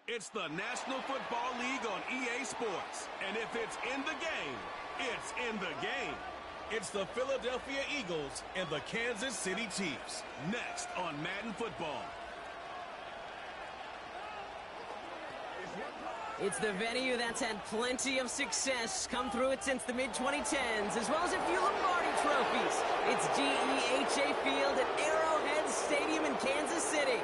It's the National Football League on EA Sports. And if it's in the game, it's in the game. It's the Philadelphia Eagles and the Kansas City Chiefs. Next on Madden Football. It's the venue that's had plenty of success come through it since the mid-2010s, as well as a few Lombardi trophies. It's GEHA Field at Arrowhead Stadium in Kansas City.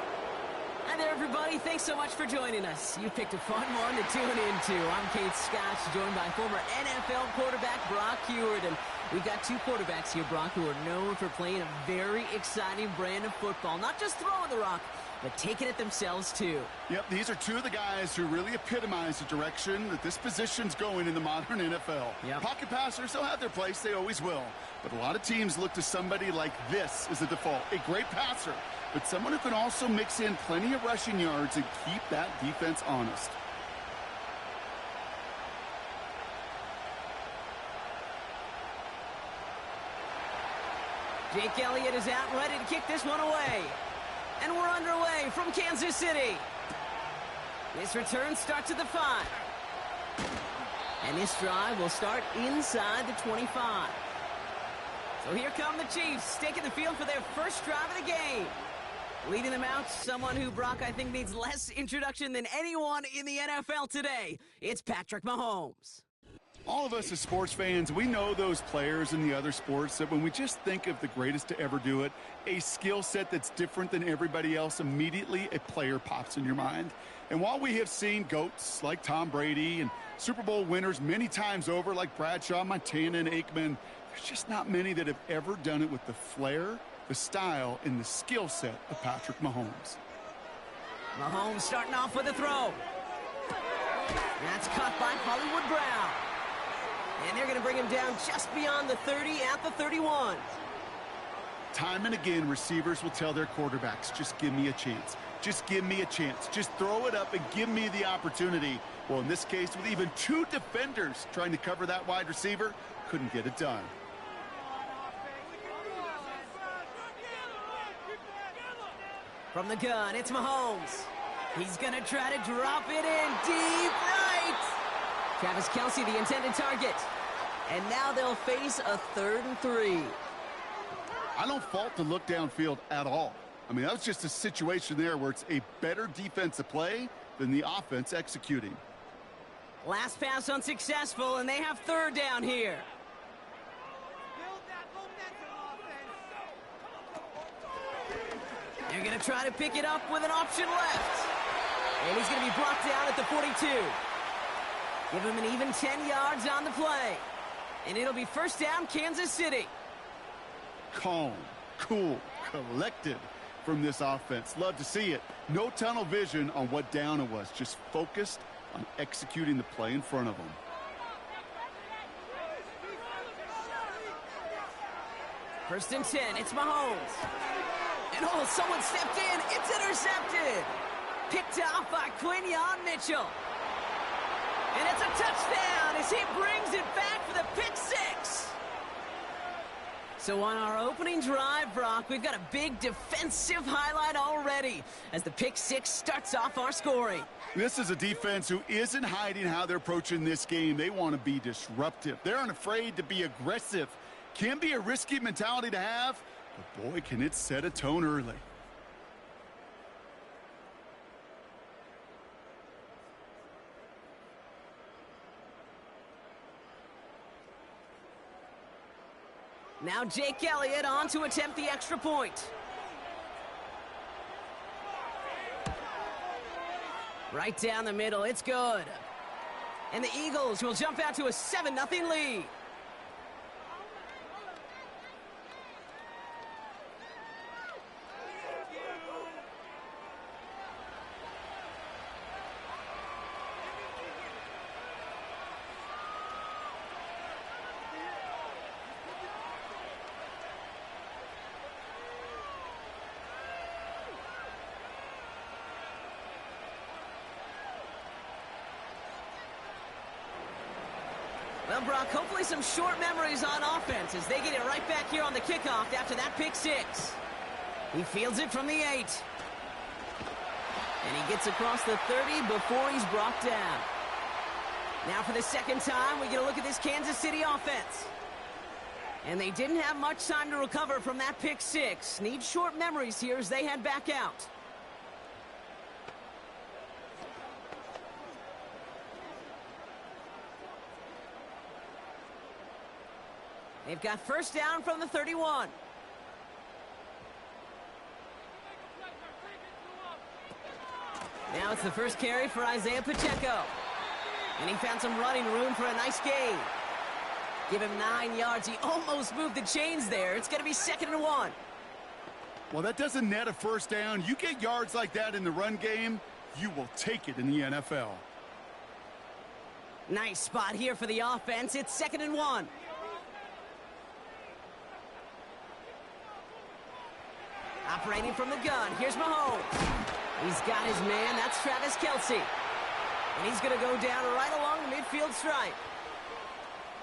Hi there, everybody. Thanks so much for joining us. You picked a fun one to tune into. I'm Kate Scotch, joined by former NFL quarterback Brock Huard. And we've got two quarterbacks here, Brock, who are known for playing a very exciting brand of football. Not just throwing the rock, but taking it themselves, too. Yep, these are two of the guys who really epitomize the direction that this position's going in the modern NFL. Yep. Pocket passers, they'll have their place. They always will. But a lot of teams look to somebody like this as a default. A great passer, but someone who can also mix in plenty of rushing yards and keep that defense honest. Jake Elliott is out and ready to kick this one away. And we're underway from Kansas City. This return starts at the 5. And this drive will start inside the 25. So here come the Chiefs, taking the field for their first drive of the game. Leading them out, someone who, Brock, I think needs less introduction than anyone in the NFL today. It's Patrick Mahomes. All of us as sports fans, we know those players in the other sports that when we just think of the greatest to ever do it, a skill set that's different than everybody else, immediately a player pops in your mind. And while we have seen GOATs like Tom Brady and Super Bowl winners many times over like Bradshaw, Montana, and Aikman, there's just not many that have ever done it with the flair, the style, and the skill set of Patrick Mahomes. Mahomes starting off with a throw. That's caught by Hollywood Brown. And they're going to bring him down just beyond the 30 at the 31. Time and again, receivers will tell their quarterbacks, just give me a chance. Just give me a chance. Just throw it up and give me the opportunity. Well, in this case, with even two defenders trying to cover that wide receiver, couldn't get it done. From the gun, it's Mahomes. He's going to try to drop it in deep right. Travis Kelce, the intended target. And now they'll face a 3rd and 3. I don't fault the look downfield at all. I mean, that was just a situation there where it's a better defensive play than the offense executing. Last pass unsuccessful, and they have 3rd down here. They're going to try to pick it up with an option left. And he's going to be brought down at the 42. Give him an even 10 yards on the play. And it'll be first down, Kansas City. Calm, cool, collected from this offense. Love to see it. No tunnel vision on what down it was. Just focused on executing the play in front of them. First and 10, it's Mahomes. And oh, someone stepped in. It's intercepted. Picked off by Quinyon Mitchell. And it's a touchdown as he brings it back for the pick 6. So on our opening drive, Brock, we've got a big defensive highlight already as the pick 6 starts off our scoring. This is a defense who isn't hiding how they're approaching this game. They want to be disruptive. They're unafraid to be aggressive. Can be a risky mentality to have, but boy, can it set a tone early. Now Jake Elliott on to attempt the extra point. Right down the middle, it's good. And the Eagles will jump out to a 7-0 lead. Well, Brock, hopefully some short memories on offense as they get it right back here on the kickoff after that pick 6. He fields it from the 8. And he gets across the 30 before he's brought down. Now for the second time, we get a look at this Kansas City offense. And they didn't have much time to recover from that pick six. Need short memories here as they head back out. They've got first down from the 31. Now it's the first carry for Isaiah Pacheco. And he found some running room for a nice gain. Give him 9 yards. He almost moved the chains there. It's going to be 2nd and 1. Well, that doesn't net a first down. You get yards like that in the run game, you will take it in the NFL. Nice spot here for the offense. It's 2nd and 1. Operating from the gun. Here's Mahomes. He's got his man. That's Travis Kelce. And he's going to go down right along the midfield stripe.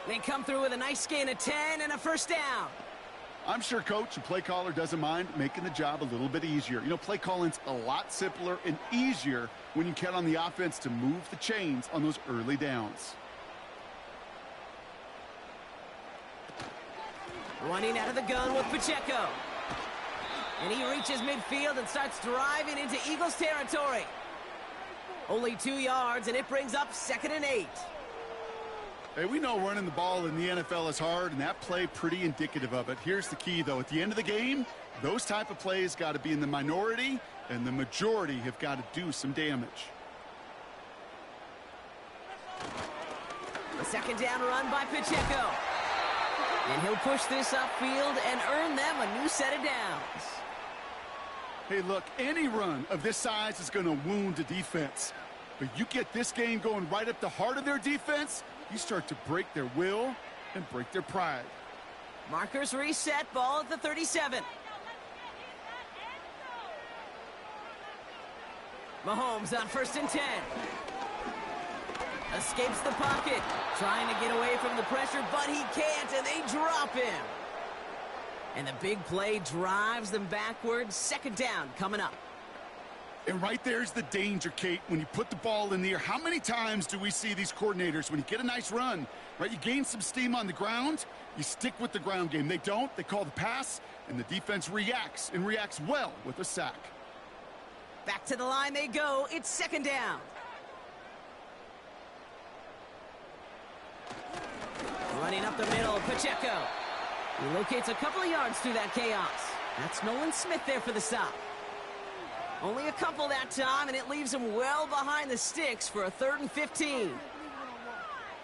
They come through with a nice gain of 10 and a first down. I'm sure coach and play caller doesn't mind making the job a little bit easier. You know, play calling's a lot simpler and easier when you count on the offense to move the chains on those early downs. Running out of the gun with Pacheco. And he reaches midfield and starts driving into Eagles territory. Only 2 yards, and it brings up 2nd and 8. Hey, we know running the ball in the NFL is hard, and that play pretty indicative of it. Here's the key, though. At the end of the game, those type of plays got to be in the minority, and the majority have got to do some damage. A 2nd down run by Pacheco. And he'll push this upfield and earn them a new set of downs. Hey, look, any run of this size is going to wound a defense. But you get this game going right up the heart of their defense, you start to break their will and break their pride. Markers reset, ball at the 37. Mahomes on 1st and 10. Escapes the pocket, trying to get away from the pressure, but he can't, and they drop him. And the big play drives them backwards. 2nd down coming up. And right there's the danger, Kate, when you put the ball in the air. How many times do we see these coordinators, when you get a nice run, right, you gain some steam on the ground, you stick with the ground game. They don't. They call the pass, and the defense reacts, and reacts well with a sack. Back to the line they go. It's 2nd down. Running up the middle, Pacheco. He locates a couple of yards through that chaos. That's Nolan Smith there for the stop. Only a couple that time, and it leaves him well behind the sticks for a 3rd and 15.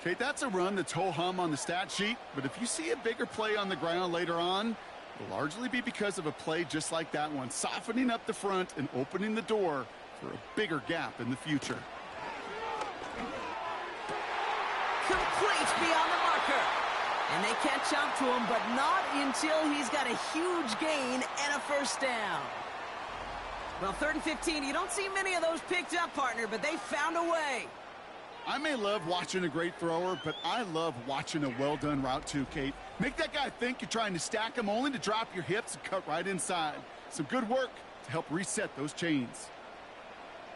Kate, that's a run that's ho-hum on the stat sheet, but if you see a bigger play on the ground later on, it'll largely be because of a play just like that one, softening up the front and opening the door for a bigger gap in the future. Complete beyond the marker. And they catch up to him, but not until he's got a huge gain and a first down. Well, 3rd and 15, you don't see many of those picked up, partner, but they found a way. I may love watching a great thrower, but I love watching a well-done route too, Kate. Make that guy think you're trying to stack him only to drop your hips and cut right inside. Some good work to help reset those chains.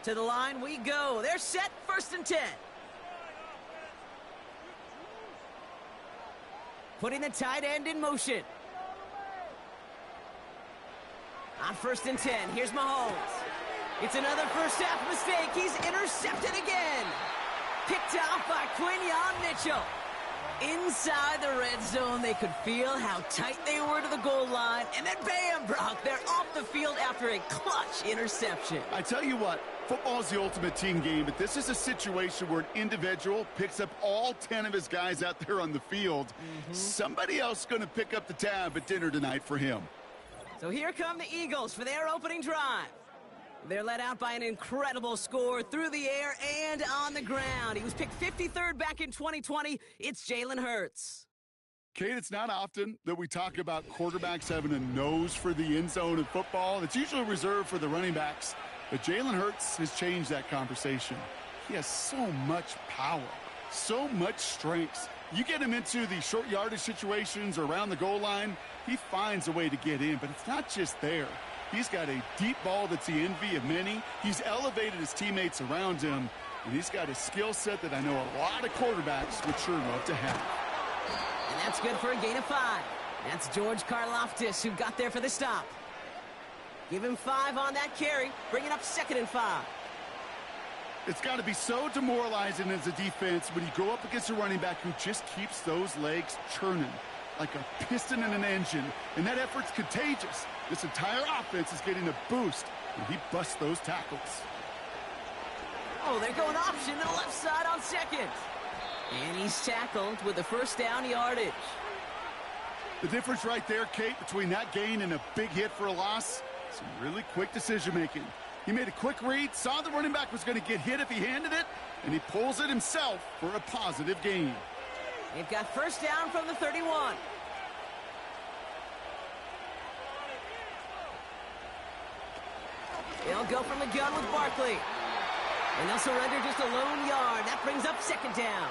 To the line we go. They're set, 1st and 10. Putting the tight end in motion. On 1st and 10, here's Mahomes. It's another first half mistake. He's intercepted again. Picked off by Quinyon Mitchell. Inside the red zone, they could feel how tight they were to the goal line. And then bam, Brock, they're off the field after a clutch interception. I tell you what, football is the ultimate team game, but this is a situation where an individual picks up all 10 of his guys out there on the field. Somebody else is going to pick up the tab at dinner tonight for him. So here come the Eagles for their opening drive. They're led out by an incredible score through the air and on the ground. He was picked 53rd back in 2020. It's Jalen Hurts. Kate, it's not often that we talk about quarterbacks having a nose for the end zone in football. It's usually reserved for the running backs. But Jalen Hurts has changed that conversation. He has so much power, so much strength. You get him into the short yardage situations or around the goal line, he finds a way to get in. But it's not just there. He's got a deep ball that's the envy of many. He's elevated his teammates around him, and he's got a skill set that I know a lot of quarterbacks would sure love to have. And that's good for a gain of 5. That's George Karlaftis who got there for the stop. Give him 5 on that carry, bring it up 2nd and 5. It's got to be so demoralizing as a defense when you go up against a running back who just keeps those legs churning like a piston in an engine, and that effort's contagious. This entire offense is getting a boost when he busts those tackles. Oh, they're going option to the left side on 2nd. And he's tackled with the first down yardage. The difference right there, Kate, between that gain and a big hit for a loss, some really quick decision-making. He made a quick read, saw the running back was going to get hit if he handed it, and he pulls it himself for a positive gain. They've got first down from the 31. They'll go from the gun with Barkley. And they'll surrender just a lone yard. That brings up 2nd down.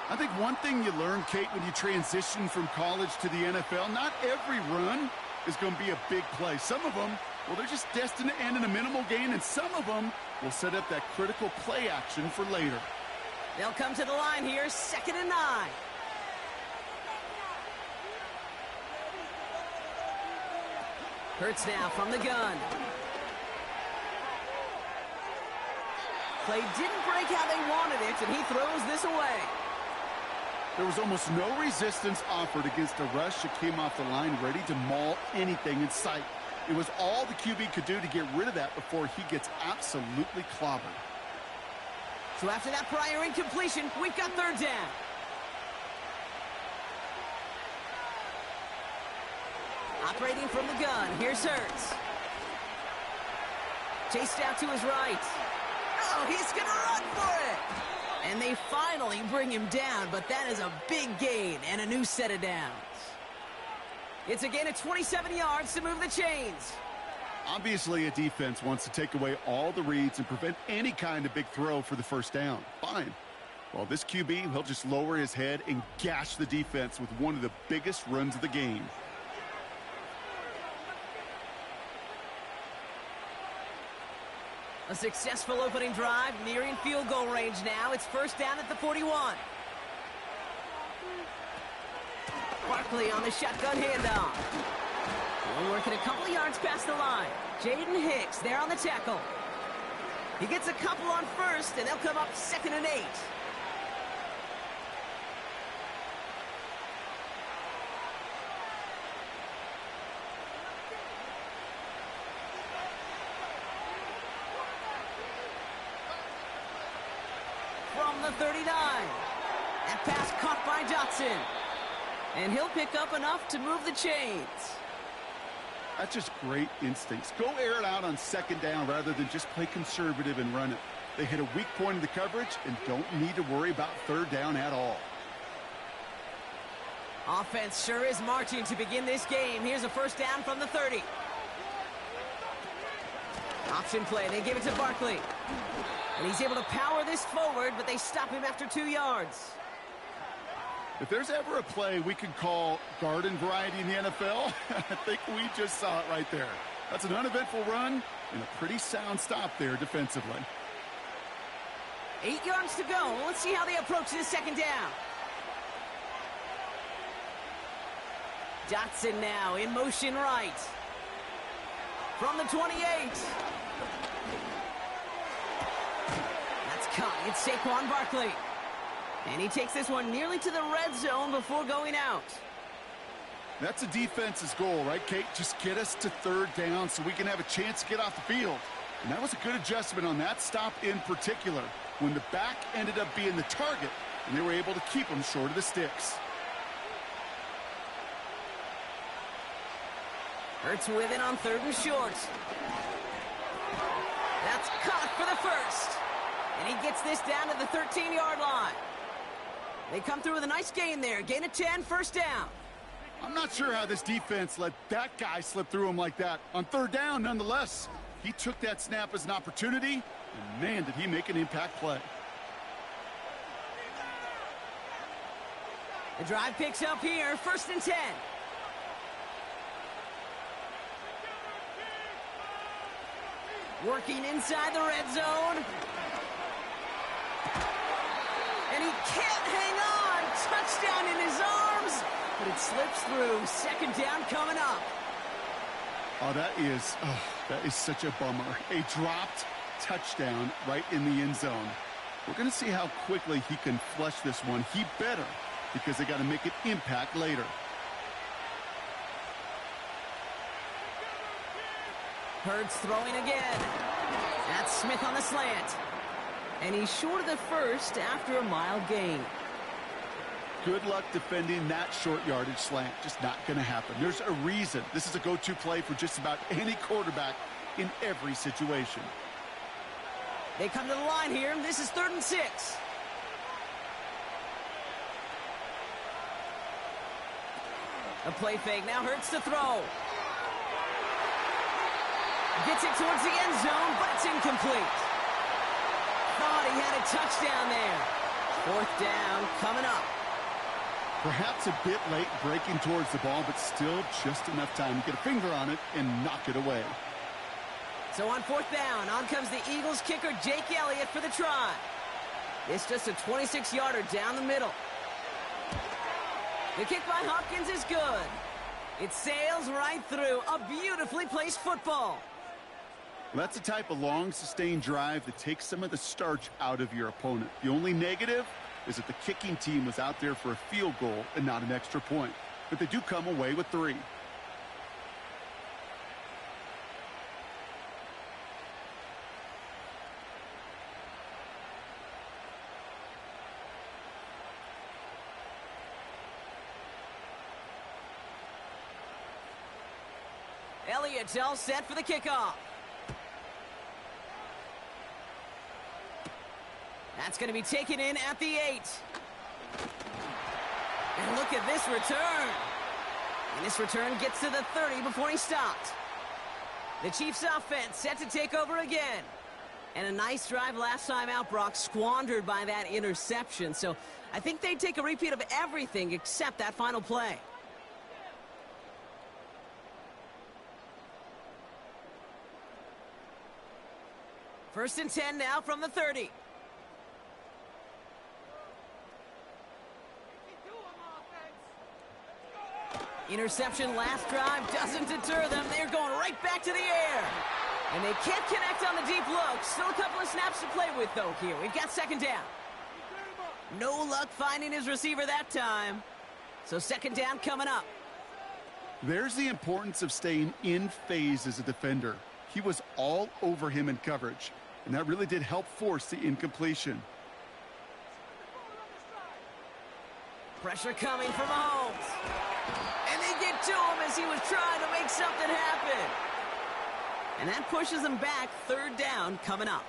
I think one thing you learn, Kate, when you transition from college to the NFL, not every run is going to be a big play. Some of them, well, they're just destined to end in a minimal gain, and some of them will set up that critical play action for later. They'll come to the line here, 2nd and 9. Hurts now from the gun. Play didn't break how they wanted it, and he throws this away. There was almost no resistance offered against a rush that came off the line ready to maul anything in sight. It was all the QB could do to get rid of that before he gets absolutely clobbered. So after that prior incompletion, we've got 3rd down. Operating from the gun, here's Hurts. Chased out to his right. Oh, he's going to run for it. And they finally bring him down, but that is a big gain and a new set of downs. It's a gain of 27 yards to move the chains. Obviously, a defense wants to take away all the reads and prevent any kind of big throw for the first down. Fine. Well, this QB, he'll just lower his head and gash the defense with one of the biggest runs of the game. A successful opening drive, nearing field goal range now. It's first down at the 41. Barkley on the shotgun handoff. We're working a couple of yards past the line. Jaden Hicks there on the tackle. He gets a couple on first, and they'll come up 2nd and 8. From the 39. That pass caught by Dotson. And he'll pick up enough to move the chains. That's just great instincts. Go air it out on 2nd down rather than just play conservative and run it. They hit a weak point in the coverage and don't need to worry about 3rd down at all. Offense sure is marching to begin this game. Here's a first down from the 30. Option play. They give it to Barkley. And he's able to power this forward, but they stop him after 2 yards. If there's ever a play we can call garden variety in the NFL, I think we just saw it right there. That's an uneventful run and a pretty sound stop there defensively. 8 yards to go. Let's see how they approach this 2nd down. Dotson now in motion right. From the 28. That's caught. It's Saquon Barkley. And he takes this one nearly to the red zone before going out. That's a defense's goal, right, Kate? Just get us to 3rd down so we can have a chance to get off the field. And that was a good adjustment on that stop in particular, when the back ended up being the target, and they were able to keep him short of the sticks. Hurts with it on 3rd and short. That's caught for the first. And he gets this down to the 13-yard line. They come through with a nice gain there. Gain of 10, first down. I'm not sure how this defense let that guy slip through him like that. On 3rd down, nonetheless, he took that snap as an opportunity, and man, did he make an impact play. The drive picks up here, 1st and 10. Working inside the red zone. And he can't hang on. Touchdown in his arms. But it slips through. Second down coming up. Oh, that is such a bummer. A dropped touchdown right in the end zone. We're going to see how quickly he can flush this one. He better, because they got to make an impact later. Hurts throwing again. That's Smith on the slant. And he's short of the first after a mild gain. Good luck defending that short yardage slant. Just not going to happen. There's a reason this is a go-to play for just about any quarterback in every situation. They come to the line here. This is 3rd and 6. A play fake. Now Hurts to throw. Gets it towards the end zone, but it's incomplete. Thought he had a touchdown there. 4th down coming up. Perhaps a bit late breaking towards the ball, but still just enough time to get a finger on it and knock it away. So on 4th down, on comes the Eagles kicker, Jake Elliott, for the try. It's just a 26-yarder down the middle. The kick by Hopkins is good. It sails right through. A beautifully placed football. That's the type of long, sustained drive that takes some of the starch out of your opponent. The only negative is that the kicking team was out there for a field goal and not an extra point. But they do come away with 3. Elliott's all set for the kickoff. That's going to be taken in at the 8. And look at this return. And this return gets to the 30 before he stopped. The Chiefs offense set to take over again. And a nice drive last time out, Brock, squandered by that interception. So I think they'd take a repeat of everything except that final play. First and 10 now from the 30. Interception last drive doesn't deter them. They're going right back to the air. And they can't connect on the deep look. Still a couple of snaps to play with, though, here. We've got 2nd down. No luck finding his receiver that time. So 2nd down coming up. There's the importance of staying in phase as a defender. He was all over him in coverage, and that really did help force the incompletion. Pressure coming from Mahomes. And they get to him as he was trying to make something happen. And that pushes him back. 3rd down coming up.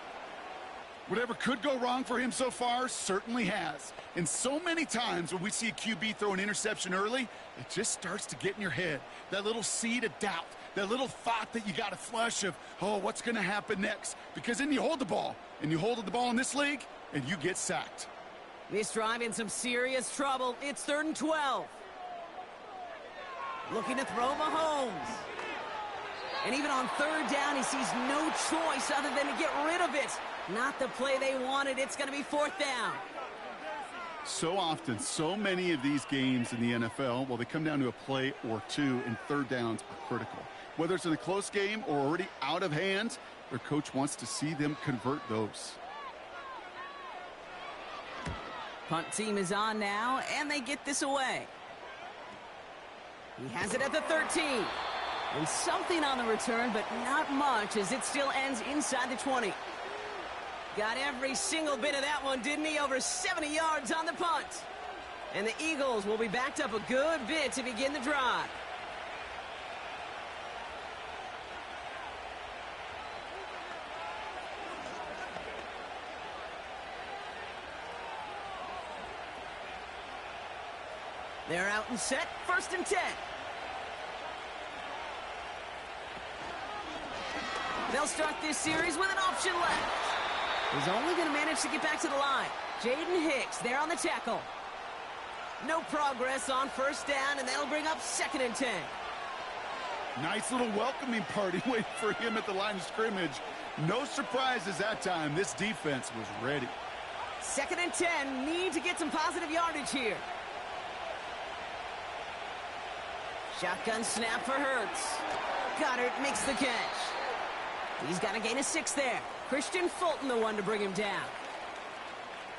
Whatever could go wrong for him so far certainly has. And so many times when we see a QB throw an interception early, it just starts to get in your head. That little seed of doubt, that little thought that you got to flush of, oh, what's going to happen next? Because then you hold the ball, and you hold the ball in this league, and you get sacked. This drive in some serious trouble. It's 3rd and 12. Looking to throw Mahomes. And even on 3rd down, he sees no choice other than to get rid of it. Not the play they wanted. It's going to be 4th down. So often, so many of these games in the NFL, well, they come down to a play or two, and 3rd downs are critical. Whether it's in a close game or already out of hand, their coach wants to see them convert those. Punt team is on now, and they get this away. He has it at the 13. And something on the return, but not much, as it still ends inside the 20. Got every single bit of that one, didn't he? Over 70 yards on the punt. And the Eagles will be backed up a good bit to begin the drive. They're out and set. 1st and 10. They'll start this series with an option left. He's only going to manage to get back to the line. Jaden Hicks there on the tackle. No progress on 1st down, and that'll bring up 2nd and 10. Nice little welcoming party waiting for him at the line of scrimmage. No surprises that time. This defense was ready. 2nd and 10. Need to get some positive yardage here. Shotgun snap for Hurts. Goddard makes the catch. He's got a gain of 6 there. Christian Fulton the one to bring him down.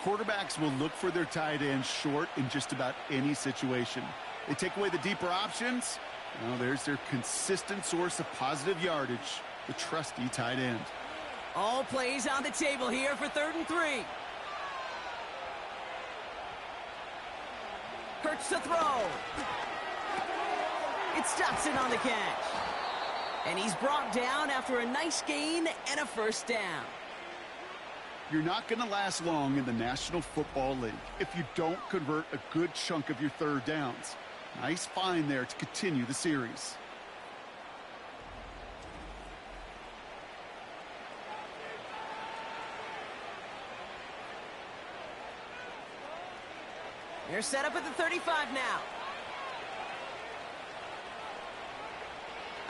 Quarterbacks will look for their tight ends short in just about any situation. They take away the deeper options. Well, there's their consistent source of positive yardage, the trusty tight end. All plays on the table here for 3rd and 3. Hurts to throw. It's Dotson on the catch. And he's brought down after a nice gain and a 1st down. You're not going to last long in the National Football League if you don't convert a good chunk of your 3rd downs. Nice find there to continue the series. They're set up at the 35 now.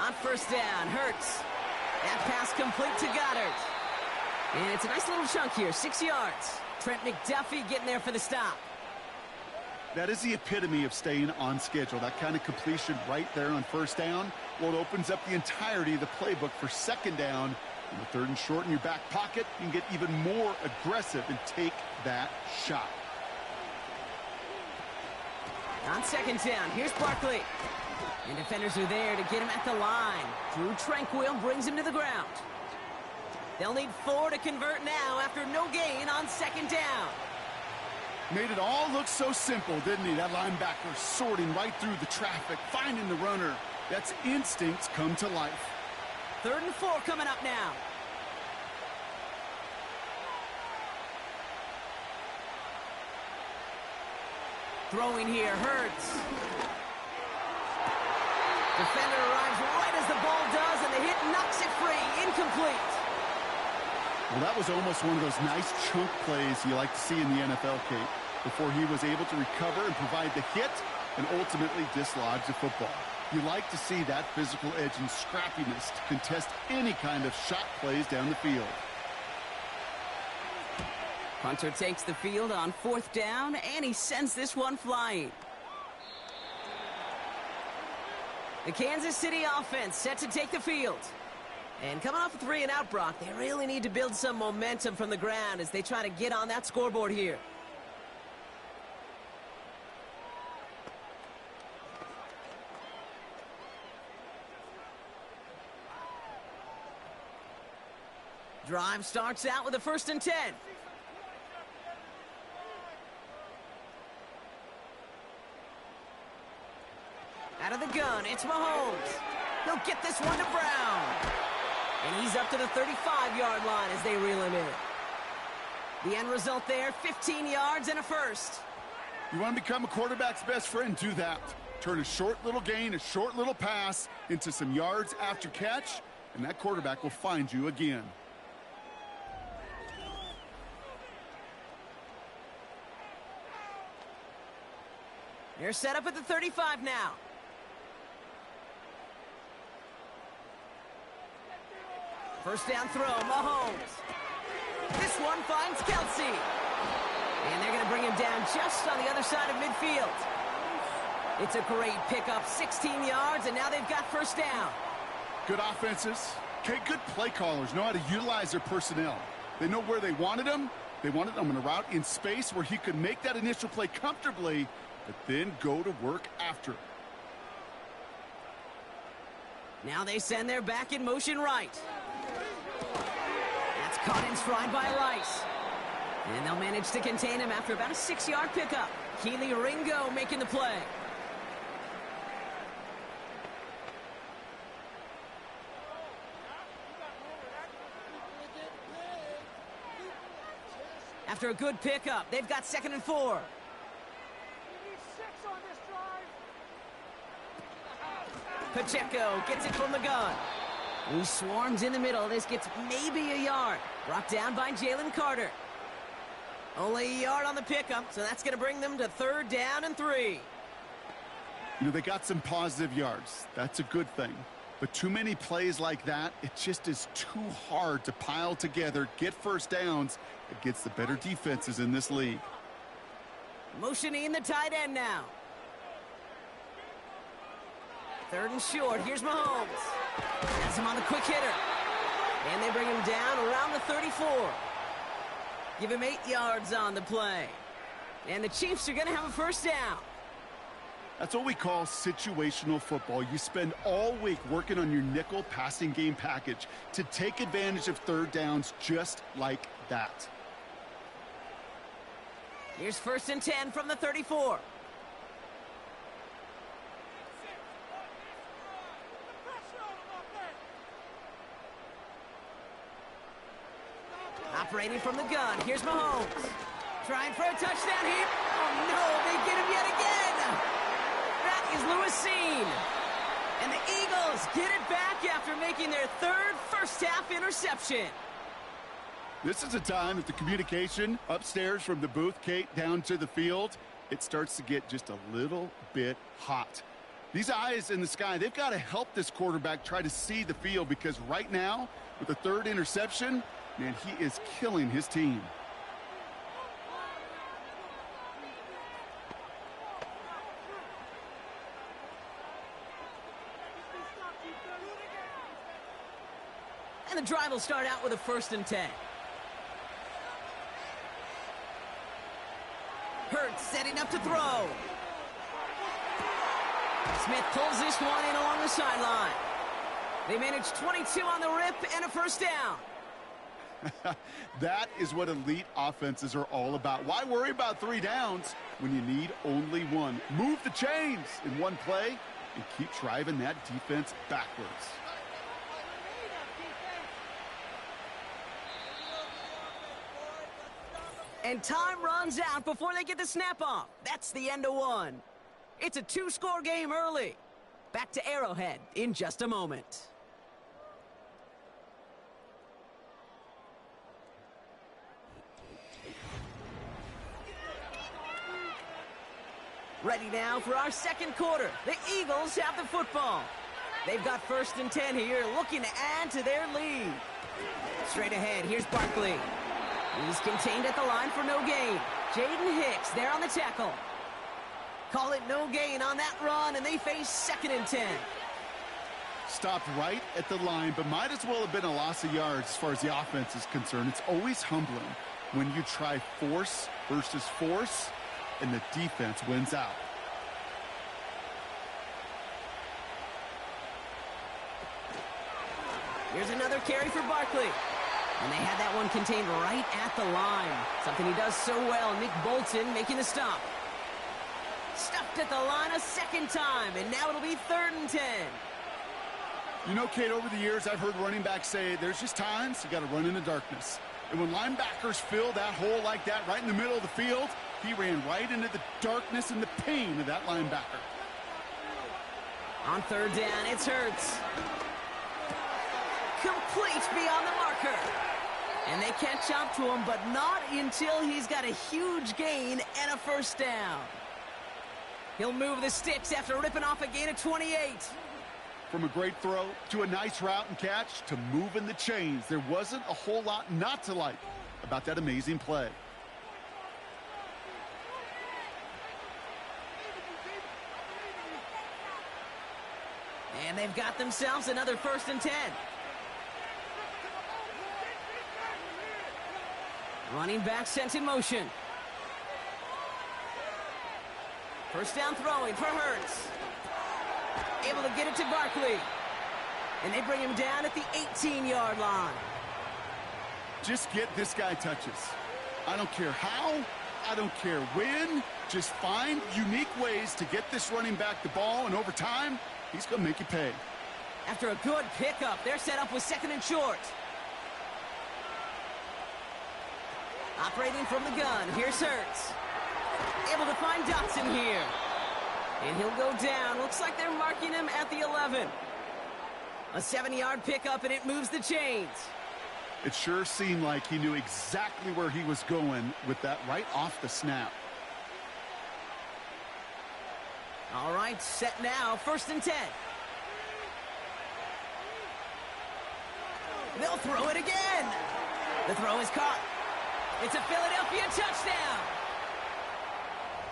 On 1st down, Hurts. That pass complete to Goddard. And it's a nice little chunk here, 6 yards. Trent McDuffie getting there for the stop. That is the epitome of staying on schedule. That kind of completion right there on 1st down. Well, it opens up the entirety of the playbook for 2nd down. In the 3rd and short in your back pocket, you can get even more aggressive and take that shot. On 2nd down, here's Barkley. And defenders are there to get him at the line. Drew Tranquill brings him to the ground. They'll need 4 to convert now after no gain on 2nd down. Made it all look so simple, didn't he? That linebacker sorting right through the traffic, finding the runner. That's instincts come to life. 3rd and 4 coming up now. Throwing here, Hurts. Defender arrives right as the ball does, and the hit knocks it free. Incomplete. Well, that was almost one of those nice chunk plays you like to see in the NFL, Kate, before he was able to recover and provide the hit and ultimately dislodge the football. You like to see that physical edge and scrappiness to contest any kind of shot plays down the field. Hunter takes the field on 4th down, and he sends this one flying. The Kansas City offense set to take the field. And coming off a 3-and-out, Brock, they really need to build some momentum from the ground as they try to get on that scoreboard here. Drive starts out with a 1st and 10. Out of the gun, it's Mahomes. He'll get this one to Brown. And he's up to the 35-yard line as they reel him in. The end result there, 15 yards and a 1st. You want to become a quarterback's best friend? Do that. Turn a short little gain, a short little pass into some yards after catch, and that quarterback will find you again. They're set up at the 35 now. First down throw, Mahomes. This one finds Kelsey. And they're going to bring him down just on the other side of midfield. It's a great pickup, 16 yards, and now they've got 1st down. Good offenses. Okay, good play callers know how to utilize their personnel. They know where they wanted him. They wanted him on a route in space where he could make that initial play comfortably, but then go to work after. Now they send their back in motion right. That's caught in stride by Rice. And they'll manage to contain him after about a 6-yard pickup. Keely Ringo making the play. After a good pickup, they've got 2nd and 4. Pacheco gets it from the gun. He swarms in the middle. This gets maybe a yard. Brought down by Jalen Carter. Only a yard on the pickup, so that's going to bring them to 3rd down and 3. You know, they got some positive yards. That's a good thing. But too many plays like that, it just is too hard to pile together, get first downs against the better defenses in this league. Motioning the tight end now. 3rd and short. Here's Mahomes. Has him on the quick hitter. And they bring him down around the 34. Give him 8 yards on the play. And the Chiefs are going to have a first down. That's what we call situational football. You spend all week working on your nickel passing game package to take advantage of 3rd downs just like that. Here's 1st and 10 from the 34. Operating from the gun. Here's Mahomes. Trying for a touchdown here. Oh, no, they get him yet again. That is Lewis Cine. And the Eagles get it back after making their 3rd first-half interception. This is a time that the communication upstairs from the booth, Kate, down to the field, it starts to get just a little bit hot. These eyes in the sky, they've got to help this quarterback try to see the field, because right now, with the 3rd interception, man, he is killing his team. And the drive will start out with a 1st and 10. Hurts setting up to throw. Smith pulls this one in along the sideline. They manage 22 on the rip and a first down. That is what elite offenses are all about. Why worry about 3 downs when you need only 1? Move the chains in one play and keep driving that defense backwards. And time runs out before they get the snap off. That's the end of 1. It's a 2-score game early. Back to Arrowhead in just a moment. Ready now for our 2nd quarter. The Eagles have the football. They've got 1st and 10 here, looking to add to their lead. Straight ahead, here's Barkley. He's contained at the line for no gain. Jaden Hicks there on the tackle. Call it no gain on that run, and they face 2nd and 10. Stopped right at the line, but might as well have been a loss of yards as far as the offense is concerned. It's always humbling when you try force versus force, and the defense wins out. Here's another carry for Barkley. And they had that one contained right at the line. Something he does so well. Nick Bolton making the stop. Stuffed at the line a 2nd time, and now it'll be 3rd and 10. You know, Kate, over the years, I've heard running backs say there's just times you got to run in the darkness. And when linebackers fill that hole like that right in the middle of the field, he ran right into the darkness and the pain of that linebacker. On 3rd down, it's Hurts. Complete beyond the marker. And they catch up to him, but not until he's got a huge gain and a first down. He'll move the sticks after ripping off a gain of 28. From a great throw to a nice route and catch to moving the chains, there wasn't a whole lot not to like about that amazing play. And they've got themselves another 1st and 10. Running back sent in motion. First down throwing for Hurts. Able to get it to Barkley. And they bring him down at the 18-yard line. Just get this guy touches. I don't care how, I don't care when. Just find unique ways to get this running back the ball, and over time, he's going to make you pay. After a good pickup, they're set up with 2nd and short. Operating from the gun, here's Hurts. Able to find Dotson here. And he'll go down. Looks like they're marking him at the 11. A 7-yard pickup, and it moves the chains. It sure seemed like he knew exactly where he was going with that right off the snap. All right, set now, 1st and 10. They'll throw it again. The throw is caught. It's a Philadelphia touchdown.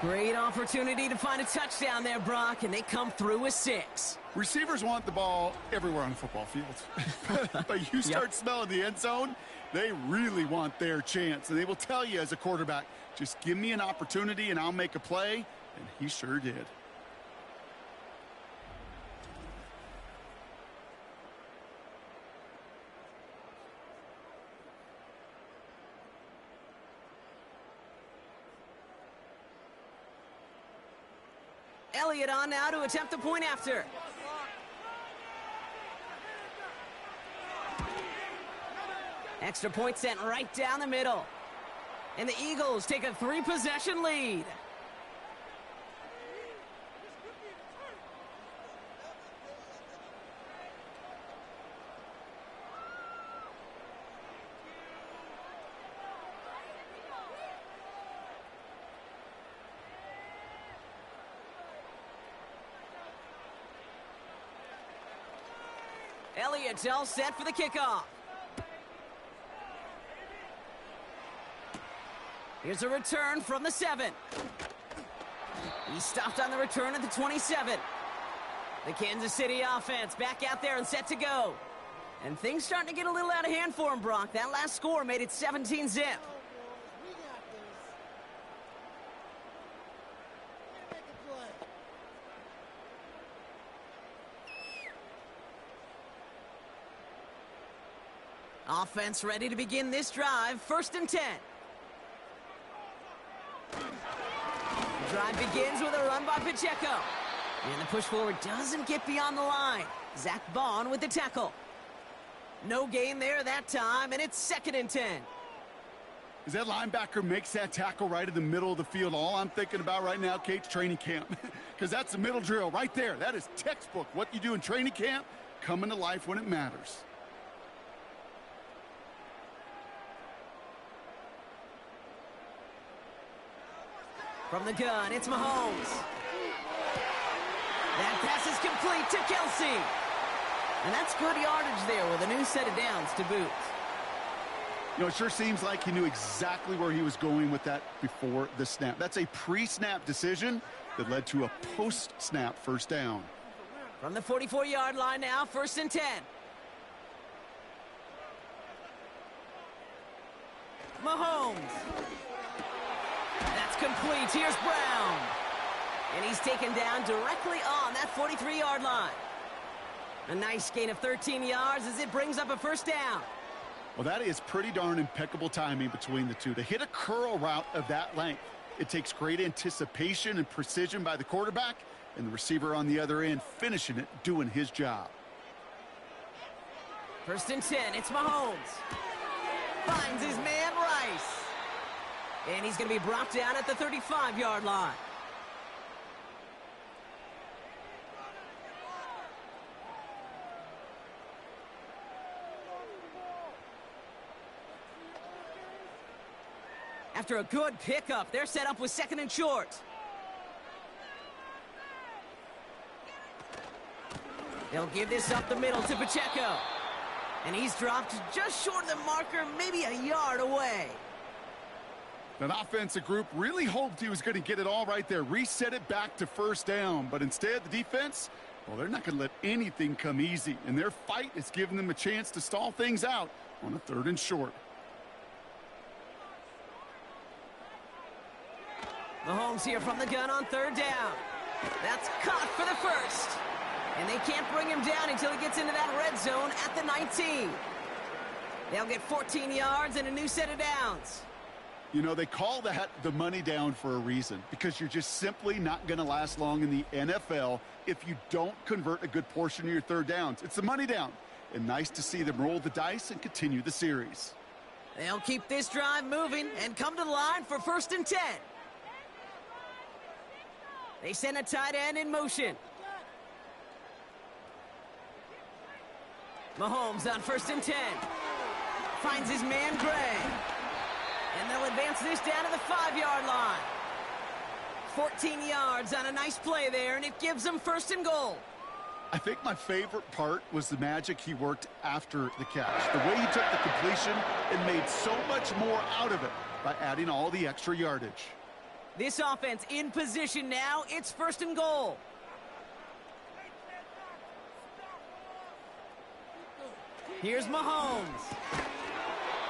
Great opportunity to find a touchdown there, Brock, and they come through with 6. Receivers want the ball everywhere on the football field. But you start smelling the end zone, they really want their chance. And they will tell you as a quarterback, just give me an opportunity and I'll make a play. And he sure did. Elliott on now to attempt the point after. Extra point sent right down the middle. And the Eagles take a 3-possession lead. Elliott's all set for the kickoff. Here's a return from the 7. He stopped on the return at the 27. The Kansas City offense back out there and set to go. And things starting to get a little out of hand for him, Brock. That last score made it 17-zip. Offense ready to begin this drive. 1st and 10. The drive begins with a run by Pacheco. And the push forward doesn't get beyond the line. Zach Bond with the tackle. No gain there that time, and it's 2nd and 10. As that linebacker makes that tackle right in the middle of the field, all I'm thinking about right now, Kate's training camp. Because that's the middle drill right there. That is textbook. What you do in training camp, coming to life when it matters. From the gun, it's Mahomes. That pass is complete to Kelsey. And that's good yardage there with a new set of downs to boot. You know, it sure seems like he knew exactly where he was going with that before the snap. That's a pre-snap decision that led to a post-snap 1st down. From the 44-yard line now, 1st and 10. Mahomes. That's complete. Here's Brown. And he's taken down directly on that 43-yard line. A nice gain of 13 yards as it brings up a 1st down. Well, that is pretty darn impeccable timing between the two. To hit a curl route of that length, it takes great anticipation and precision by the quarterback, and the receiver on the other end finishing it, doing his job. 1st and 10. It's Mahomes. Finds his man Rice. And he's going to be brought down at the 35-yard line. After a good pickup, they're set up with 2nd and short. They'll give this up the middle to Pacheco. And he's dropped just short of the marker, maybe a yard away. That offensive group really hoped he was going to get it all right there, reset it back to 1st down. But instead, the defense, well, they're not going to let anything come easy. And their fight is giving them a chance to stall things out on a 3rd and short. Mahomes here from the gun on 3rd down. That's caught for the 1st. And they can't bring him down until he gets into that red zone at the 19. They'll get 14 yards and a new set of downs. You know, they call that the money down for a reason, because you're just simply not going to last long in the NFL if you don't convert a good portion of your 3rd downs. It's the money down. And nice to see them roll the dice and continue the series. They'll keep this drive moving and come to the line for 1st and 10. They send a tight end in motion. Mahomes on 1st and 10. Finds his man Gray. And they'll advance this down to the 5-yard line. 14 yards on a nice play there, and it gives them 1st and goal. I think my favorite part was the magic he worked after the catch. The way he took the completion and made so much more out of it by adding all the extra yardage. This offense in position now. It's 1st and goal. Here's Mahomes.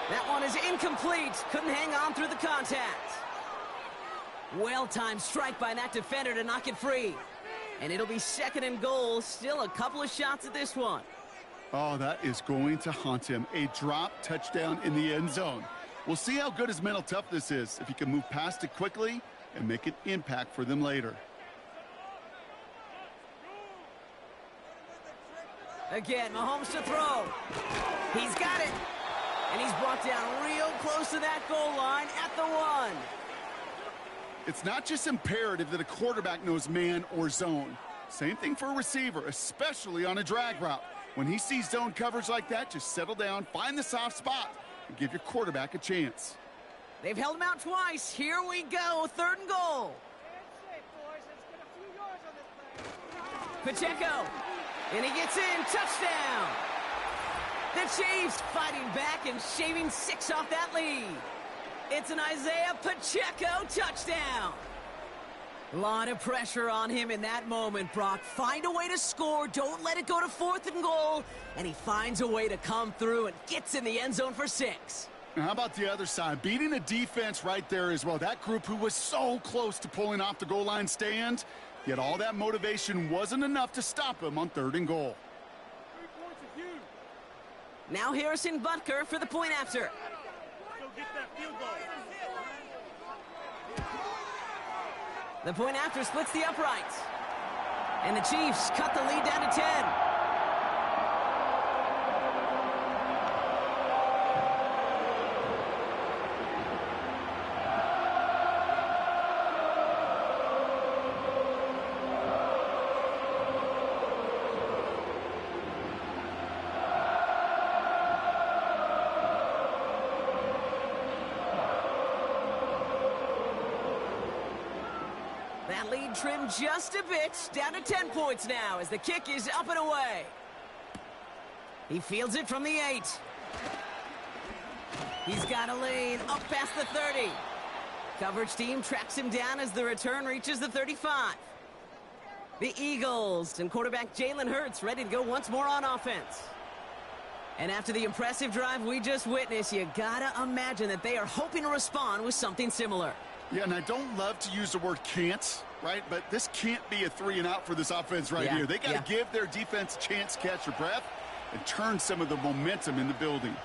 That one is incomplete. Couldn't hang on through the contact. Well-timed strike by that defender to knock it free. And it'll be 2nd and goal. Still a couple of shots at this one. Oh, that is going to haunt him. A drop touchdown in the end zone. We'll see how good his mental toughness is, if he can move past it quickly and make an impact for them later. Again, Mahomes to throw. He's got it. And he's brought down real close to that goal line at the 1. It's not just imperative that a quarterback knows man or zone. Same thing for a receiver, especially on a drag route. When he sees zone coverage like that, just settle down, find the soft spot, and give your quarterback a chance. They've held him out twice. Here we go, 3rd and goal. Pacheco, and he gets in, touchdown. The Chiefs fighting back and shaving 6 off that lead. It's an Isaiah Pacheco touchdown. A lot of pressure on him in that moment, Brock. Find a way to score. Don't let it go to 4th and goal. And he finds a way to come through and gets in the end zone for 6. Now, how about the other side? Beating a defense right there as well. That group who was so close to pulling off the goal line stand, yet all that motivation wasn't enough to stop him on 3rd and goal. Now Harrison Butker for the point after. The point after splits the uprights. And the Chiefs cut the lead down to 10. That lead trimmed just a bit, down to 10 points now as the kick is up and away. He fields it from the 8. He's got a lane up past the 30. Coverage team tracks him down as the return reaches the 35. The Eagles and quarterback Jalen Hurts ready to go once more on offense. And after the impressive drive we just witnessed, you gotta imagine that they are hoping to respond with something similar. Yeah, and I don't love to use the word can't, right? But this can't be a 3 and out for this offense right here. They got to give their defense a chance to catch their breath and turn some of the momentum in the building.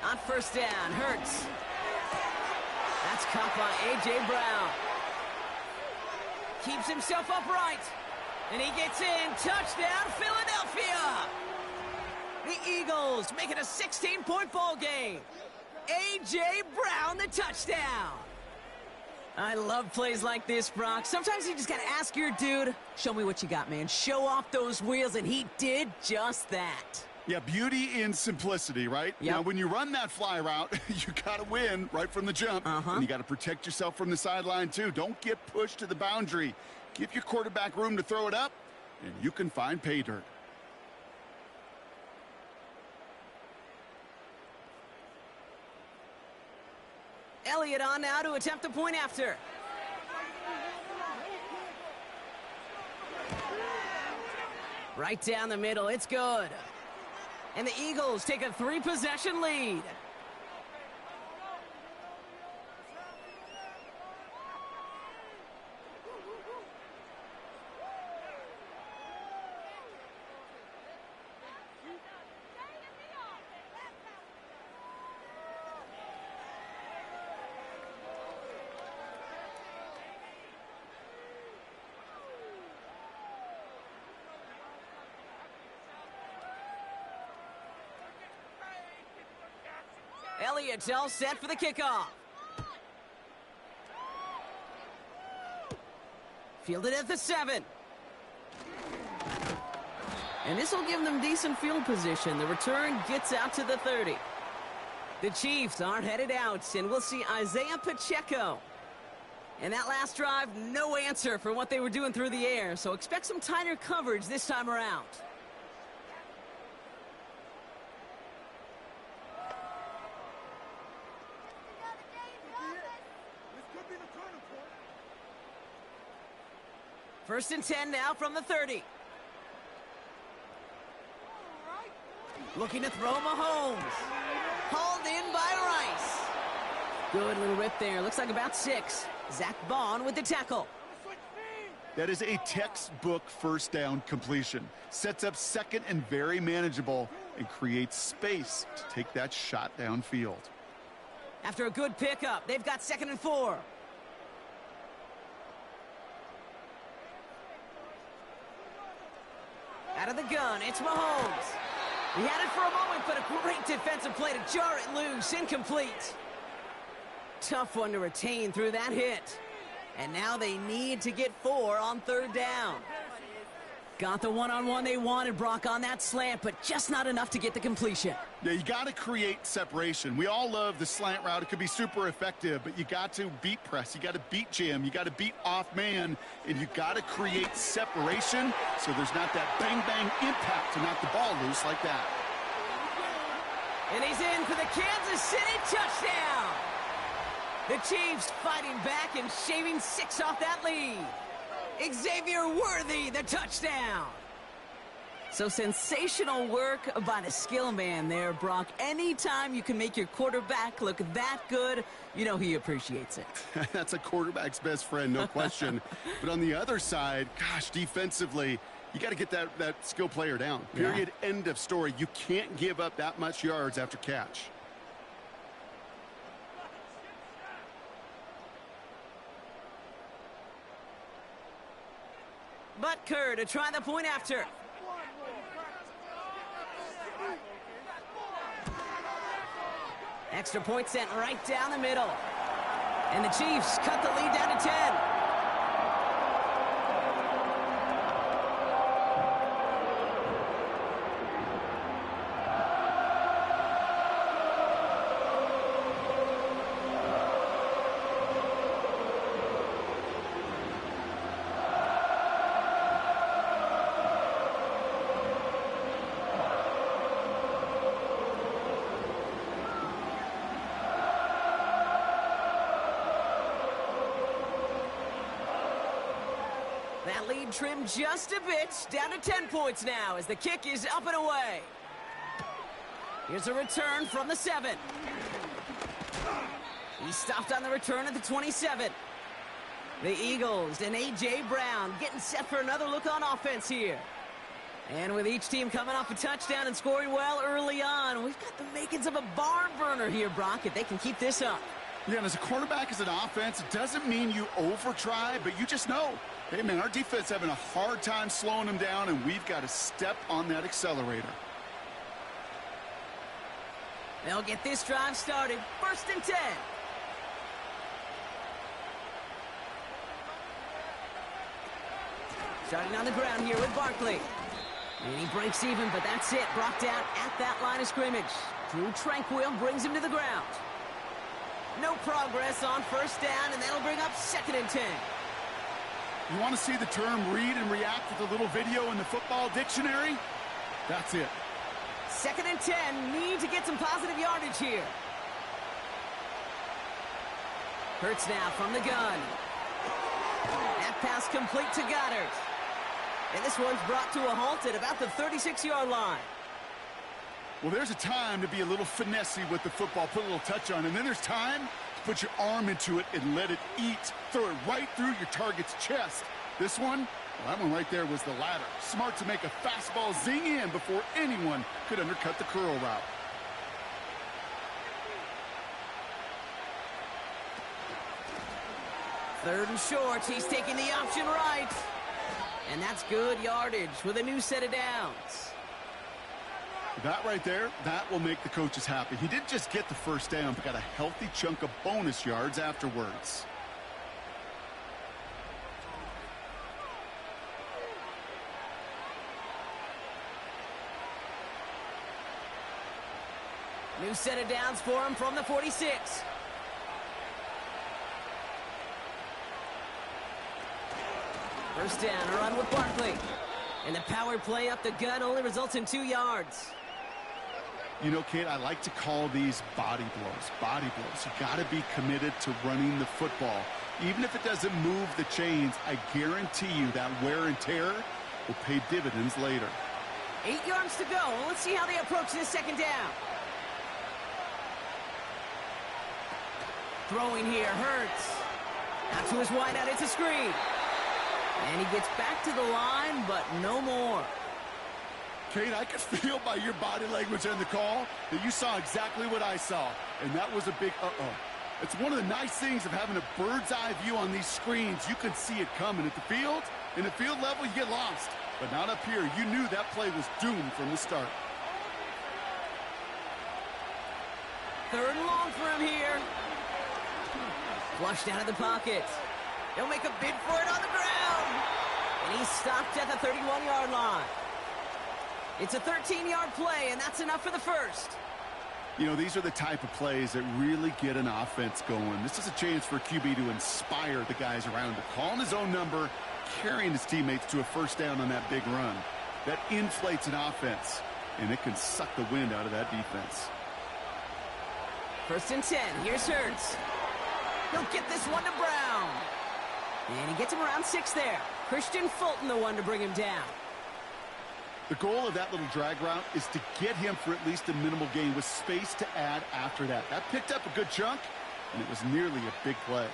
On 1st down, Hurts. That's caught by A.J. Brown. Keeps himself upright. And he gets in. Touchdown, Philadelphia! The Eagles make it a 16-point ball game. A.J. Brown, the touchdown. I love plays like this, Brock. Sometimes you just got to ask your dude, show me what you got, man. Show off those wheels, and he did just that. Yeah, beauty in simplicity, right? Yep. Now, when you run that fly route, you got to win right from the jump. And you got to protect yourself from the sideline, too. Don't get pushed to the boundary. Give your quarterback room to throw it up, and you can find pay dirt. Elliott on now to attempt the point after. Right down the middle, it's good. And the Eagles take a 3-possession lead. Elliott's all set for the kickoff. Fielded at the 7. And this will give them decent field position. The return gets out to the 30. The Chiefs are headed out, and we'll see Isaiah Pacheco. And that last drive, no answer for what they were doing through the air, so expect some tighter coverage this time around. First and 10 now from the 30. Looking to throw Mahomes. Hauled in by Rice. Good little rip there. Looks like about 6. Zach Bond with the tackle. That is a textbook first down completion. Sets up second and very manageable and creates space to take that shot downfield. After a good pickup, they've got 2nd and 4. Out of the gun, it's Mahomes. He had it for a moment, but a great defensive play to jar it loose. Incomplete. Tough one to retain through that hit. And now they need to get 4 on 3rd down. Got the one-on-one they wanted, Brock, on that slant, but just not enough to get the completion. Yeah, you got to create separation. We all love the slant route. It could be super effective, but you got to beat press. You got to beat jam. You got to beat off man, and you got to create separation so there's not that bang-bang impact to knock the ball loose like that. And he's in for the Kansas City touchdown. The Chiefs fighting back and shaving 6 off that lead. Xavier Worthy, the touchdown. So sensational work by the skill man there, Brock. Anytime you can make your quarterback look that good, you know he appreciates it. That's a quarterback's best friend, no question. But on the other side, gosh, defensively, you got to get that skill player down. Period, end of story. You can't give up that much yards after catch. Butker to try the point after. Extra point sent right down the middle. And the Chiefs cut the lead down to 10. That lead trimmed just a bit, down to 10 points now as the kick is up and away. Here's a return from the 7. He stopped on the return at the 27. The Eagles and A.J. Brown getting set for another look on offense here. And with each team coming off a touchdown and scoring well early on, we've got the makings of a barn burner here, Brock, if they can keep this up. Yeah, and as a quarterback, as an offense, it doesn't mean you over-try, but you just know, hey, man, our defense having a hard time slowing them down, and we've got to step on that accelerator. They'll get this drive started. 1st and 10. Starting on the ground here with Barkley. And he breaks even, but that's it. Brought down at that line of scrimmage. Drew Tranquill brings him to the ground. No progress on 1st down, and that'll bring up 2nd and 10. You want to see the term read and react with a little video in the football dictionary? That's it. 2nd and 10. Need to get some positive yardage here. Hurts now from the gun. That pass complete to Goddard. And this one's brought to a halt at about the 36-yard line. Well, there's a time to be a little finessey with the football, put a little touch on, and then there's time to put your arm into it and let it eat. Throw it right through your target's chest. This one, well, that one right there was the ladder. Smart to make a fastball zing in before anyone could undercut the curl route. Third and short, he's taking the option right. And that's good yardage with a new set of downs. That right there, that will make the coaches happy. He didn't just get the 1st down, but got a healthy chunk of bonus yards afterwards. New set of downs for him from the 46. First down, a run with Barkley. And the power play up the gut only results in 2 yards. You know, Kate, I like to call these body blows. Body blows. You got to be committed to running the football. Even if it doesn't move the chains, I guarantee you that wear and tear will pay dividends later. 8 yards to go. Let's see how they approach this second down. Throwing here, Hurts. Out to his wideout, it's a screen. And he gets back to the line, but no more. Kate, I could feel by your body language and the call that you saw exactly what I saw. And that was a big uh-oh. It's one of the nice things of having a bird's eye view on these screens. You can see it coming at the field. In the field level, you get lost. But not up here. You knew that play was doomed from the start. Third and long for him here. Flushed out of the pocket. He'll make a bid for it on the ground. And he's stopped at the 31-yard line. It's a 13-yard play, and that's enough for the first. You know, these are the type of plays that really get an offense going. This is a chance for QB to inspire the guys around him. Calling his own number, carrying his teammates to a first down on that big run. That inflates an offense, and it can suck the wind out of that defense. First and 10. Here's Hurts. He'll get this one to Brown. And he gets him around 6 there. Christian Fulton, the one to bring him down. The goal of that little drag route is to get him for at least a minimal gain with space to add after that. That picked up a good chunk, and it was nearly a big play.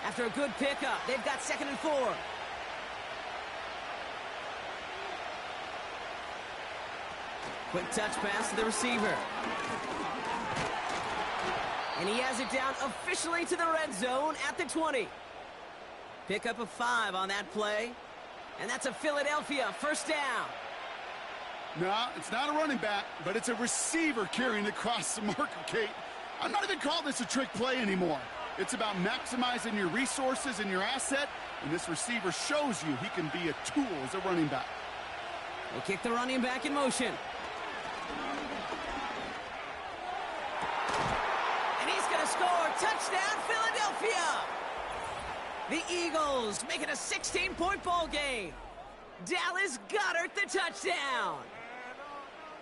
After a good pickup, they've got 2nd and 4. Quick touch pass to the receiver. And he has it down officially to the red zone at the 20. Pickup of 5 on that play. And that's a Philadelphia first down. No, it's not a running back, but it's a receiver carrying across the marker, Kate. I'm not even calling this a trick play anymore. It's about maximizing your resources and your asset, and this receiver shows you he can be a tool as a running back. They kick the running back in motion. And he's going to score. Touchdown, Philadelphia! The Eagles make it a 16-point ball game. Dallas Goedert the touchdown.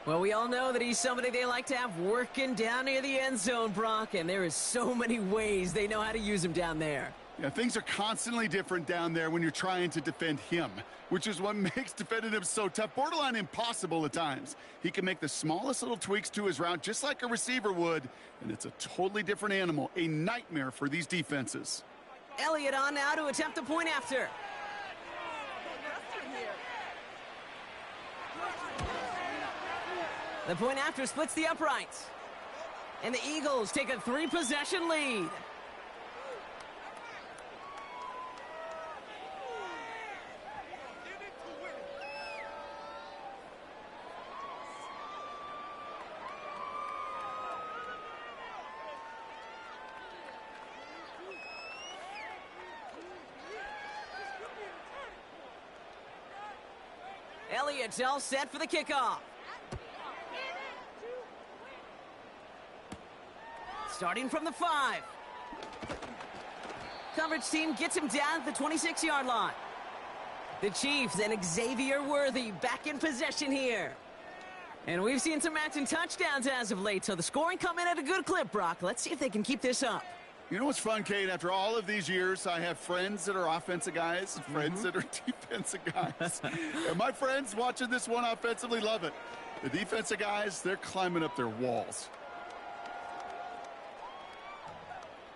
Well, we all know that he's somebody they like to have working down near the end zone, Brock, and there is so many ways they know how to use him down there. Yeah, things are constantly different down there when you're trying to defend him, which is what makes defending him so tough, borderline impossible at times. He can make the smallest little tweaks to his route just like a receiver would, and it's a totally different animal, a nightmare for these defenses. Elliott on now to attempt the point after. The point after splits the uprights. And the Eagles take a 3-possession lead. Elliott's all set for the kickoff. Starting from the 5. Coverage team gets him down at the 26-yard line. The Chiefs and Xavier Worthy back in possession here. And we've seen some matching touchdowns as of late, so the scoring coming at a good clip, Brock. Let's see if they can keep this up. You know what's fun, Kate? After all of these years, I have friends that are offensive guys and friends that are defensive guys. And my friends watching this one offensively love it. The defensive guys, they're climbing up their walls.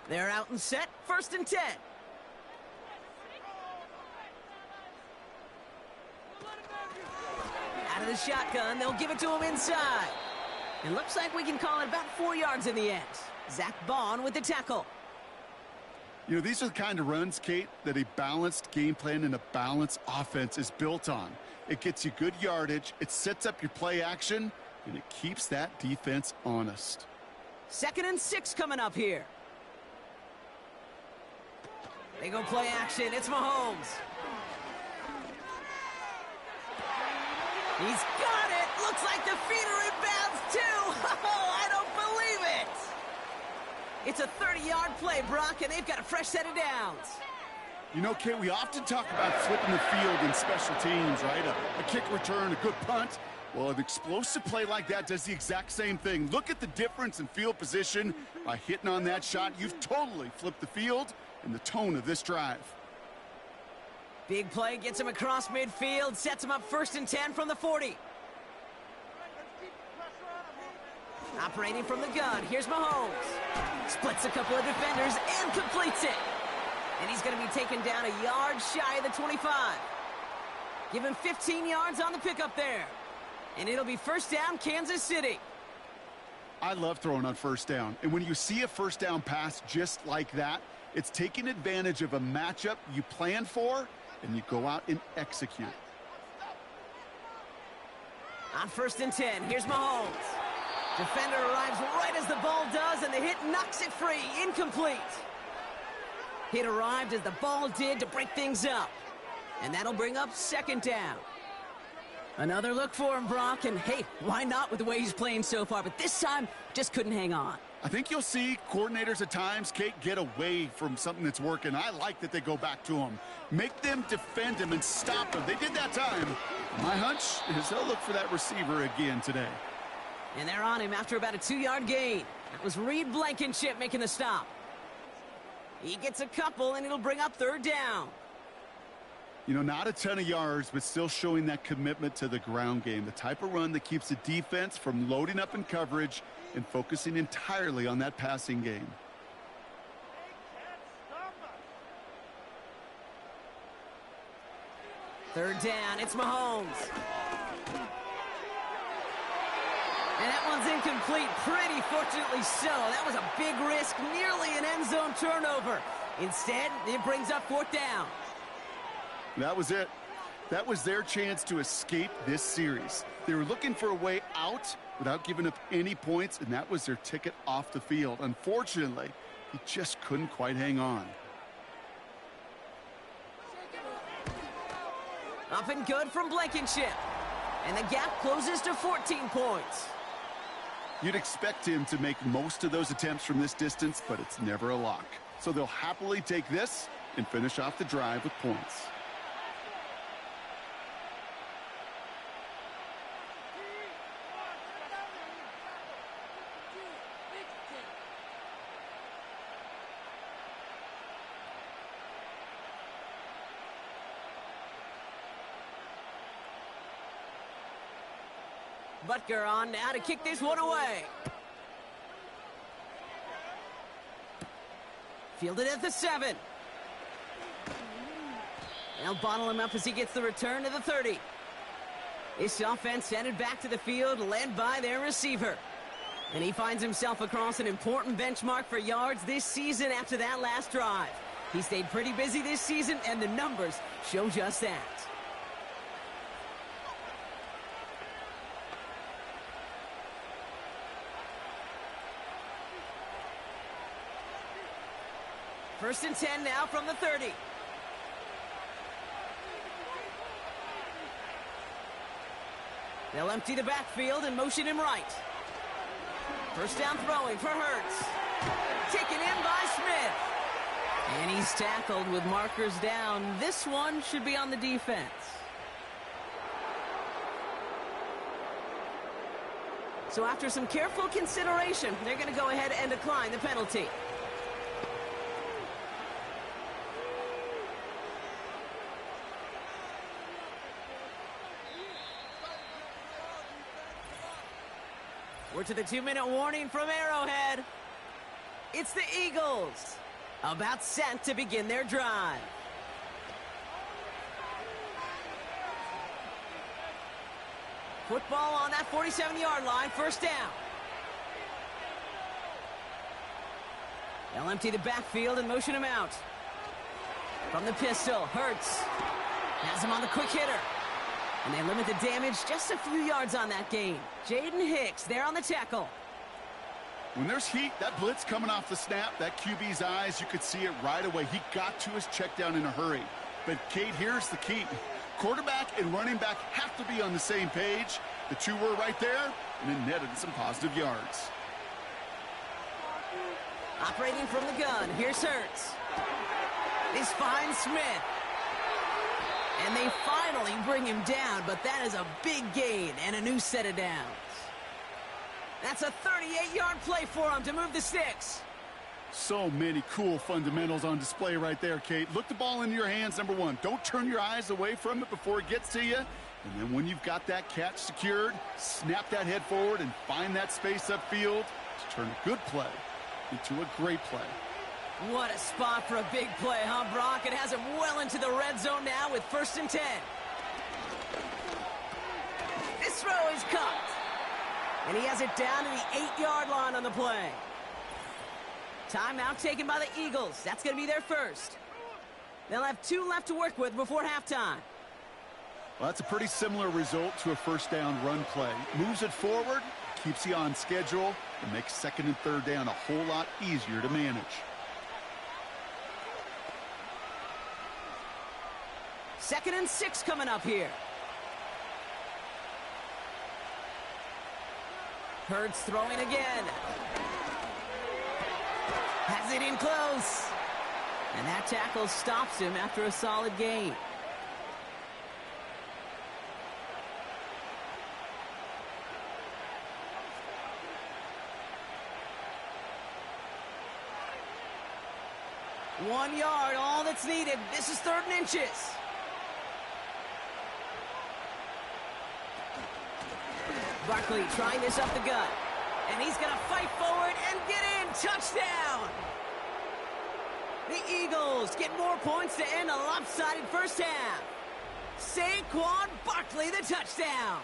They're out and set. First and 10. Out of the shotgun, they'll give it to him inside. It looks like we can call it about 4 yards in the end. Zach Bond with the tackle. You know, these are the kind of runs, Kate, that a balanced game plan and a balanced offense is built on. It gets you good yardage, it sets up your play action, and it keeps that defense honest. 2nd and 6 coming up here. They go play action. It's Mahomes. He's got it. Looks like the feet are in bounds, too. Oh, I don't believe it. It's a 30-yard play, Brock, and they've got a fresh set of downs. You know, Kate, we often talk about flipping the field in special teams, right? A kick return, a good punt. Well, an explosive play like that does the exact same thing. Look at the difference in field position. By hitting on that shot, you've totally flipped the field and the tone of this drive. Big play gets him across midfield, sets him up 1st and 10 from the 40. Operating from the gun, here's Mahomes. Splits a couple of defenders and completes it. And he's going to be taken down a yard shy of the 25. Give him 15 yards on the pickup there. And it'll be 1st down, Kansas City. I love throwing on 1st down. And when you see a 1st down pass just like that, it's taking advantage of a matchup you plan for, and you go out and execute. On 1st and 10, here's Mahomes. Defender arrives right as the ball does, and the hit knocks it free. Incomplete. Hit arrived as the ball did to break things up. And that'll bring up 2nd down. Another look for him, Brock, and hey, why not with the way he's playing so far? But this time, just couldn't hang on. I think you'll see coordinators at times, Kate, get away from something that's working. I like that they go back to him. Make them defend him and stop him. They did that time. My hunch is they'll look for that receiver again today. And they're on him after about a 2-yard gain. That was Reed Blankenship making the stop. He gets a couple, and it'll bring up 3rd down. You know, not a ton of yards, but still showing that commitment to the ground game. The type of run that keeps the defense from loading up in coverage and focusing entirely on that passing game. Third down, it's Mahomes. And that one's incomplete, pretty fortunately so. That was a big risk, nearly an end zone turnover. Instead, it brings up 4th down. That was it. That was their chance to escape this series. They were looking for a way out without giving up any points, and that was their ticket off the field. Unfortunately, he just couldn't quite hang on. Up and good from Blankenship. And the gap closes to 14 points. You'd expect him to make most of those attempts from this distance, but it's never a lock. So they'll happily take this and finish off the drive with points. Butker on now to kick this one away. Fielded at the 7. They'll bottle him up as he gets the return to the 30. This offense headed back to the field, led by their receiver. And he finds himself across an important benchmark for yards this season after that last drive. He stayed pretty busy this season, and the numbers show just that. First and 10 now from the 30. They'll empty the backfield and motion him right. First down throwing for Hurts. Taken in by Smith. And he's tackled with markers down. This one should be on the defense. So after some careful consideration, they're going to go ahead and decline the penalty. We're to the 2-minute warning from Arrowhead. It's the Eagles, about set to begin their drive. Football on that 47-yard line, first down. They'll empty the backfield and motion him out. From the pistol, Hurts has him on the quick hitter. And they limit the damage just a few yards on that gain. Jaden Hicks there on the tackle. When there's heat, that blitz coming off the snap, that QB's eyes, you could see it right away. He got to his check down in a hurry. But, Kate, here's the key. Quarterback and running back have to be on the same page. The two were right there, and it netted some positive yards. Operating from the gun, here's Hurts. This finds Smith. And they finally bring him down, but that is a big gain and a new set of downs. That's a 38-yard play for him to move the sticks. So many cool fundamentals on display right there, Kate. Look the ball into your hands, number one. Don't turn your eyes away from it before it gets to you. And then when you've got that catch secured, snap that head forward and find that space upfield to turn a good play into a great play. What a spot for a big play, huh, Brock? It has him well into the red zone now with 1st and 10. This throw is caught. And he has it down to the 8-yard line on the play. Timeout taken by the Eagles. That's going to be their first. They'll have 2 left to work with before halftime. Well, that's a pretty similar result to a first down run play. Moves it forward, keeps you on schedule, and makes 2nd and 3rd down a whole lot easier to manage. 2nd and 6 coming up here. Hurts throwing again. Has it in close. And that tackle stops him after a solid gain. One yard, all that's needed. This is 3rd and inches. Barkley trying this up the gut. And he's going to fight forward and get in. Touchdown! The Eagles get more points to end a lopsided first half. Saquon Barkley, the touchdown.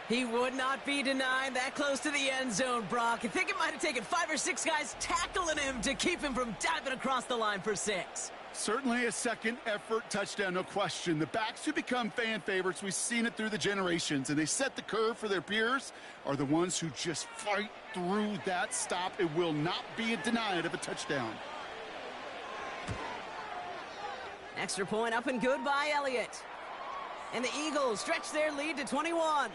He would not be denied that close to the end zone, Brock. I think it might have taken 5 or 6 guys tackling him to keep him from diving across the line for 6. Certainly a second effort touchdown, no question. The backs who become fan favorites, we've seen it through the generations, and they set the curve for their peers, are the ones who just fight through that stop. It will not be denied of a touchdown. Extra point up and good by Elliott. And the Eagles stretch their lead to 21.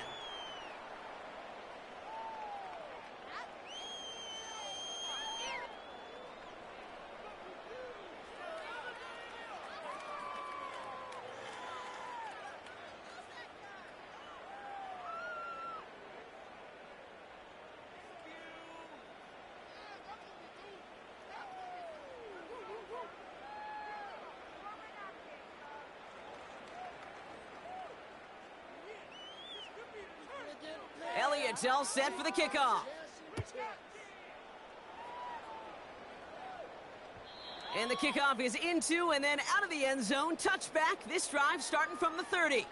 Elliott's all set for the kickoff. And the kickoff is into and then out of the end zone. Touchback. This drive starting from the 30.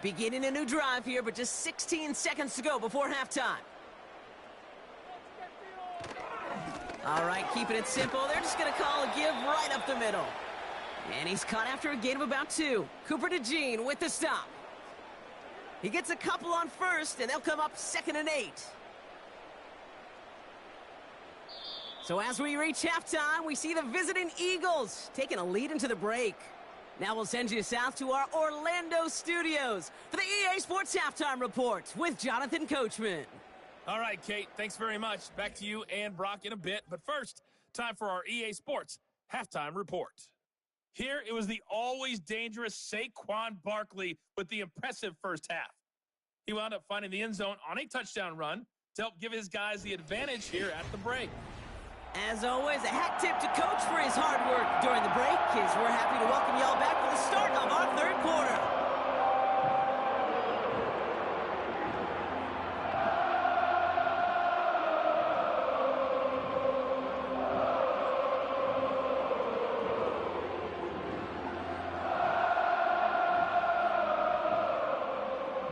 Beginning a new drive here, but just 16 seconds to go before halftime. All right, keeping it simple. They're just going to call a give right up the middle. And he's caught after a gain of about 2. Cooper DeJean with the stop. He gets a couple on first, and they'll come up 2nd and 8. So as we reach halftime, we see the visiting Eagles taking a lead into the break. Now we'll send you south to our Orlando studios for the EA Sports Halftime Report with Jonathan Coachman. All right, Kate, thanks very much. Back to you and Brock in a bit. But first, time for our EA Sports Halftime Report. Here, it was the always dangerous Saquon Barkley with the impressive first half. He wound up finding the end zone on a touchdown run to help give his guys the advantage here at the break. As always, a hat tip to Coach for his hard work during the break, as we're happy to welcome y'all back for the start of our 3rd quarter.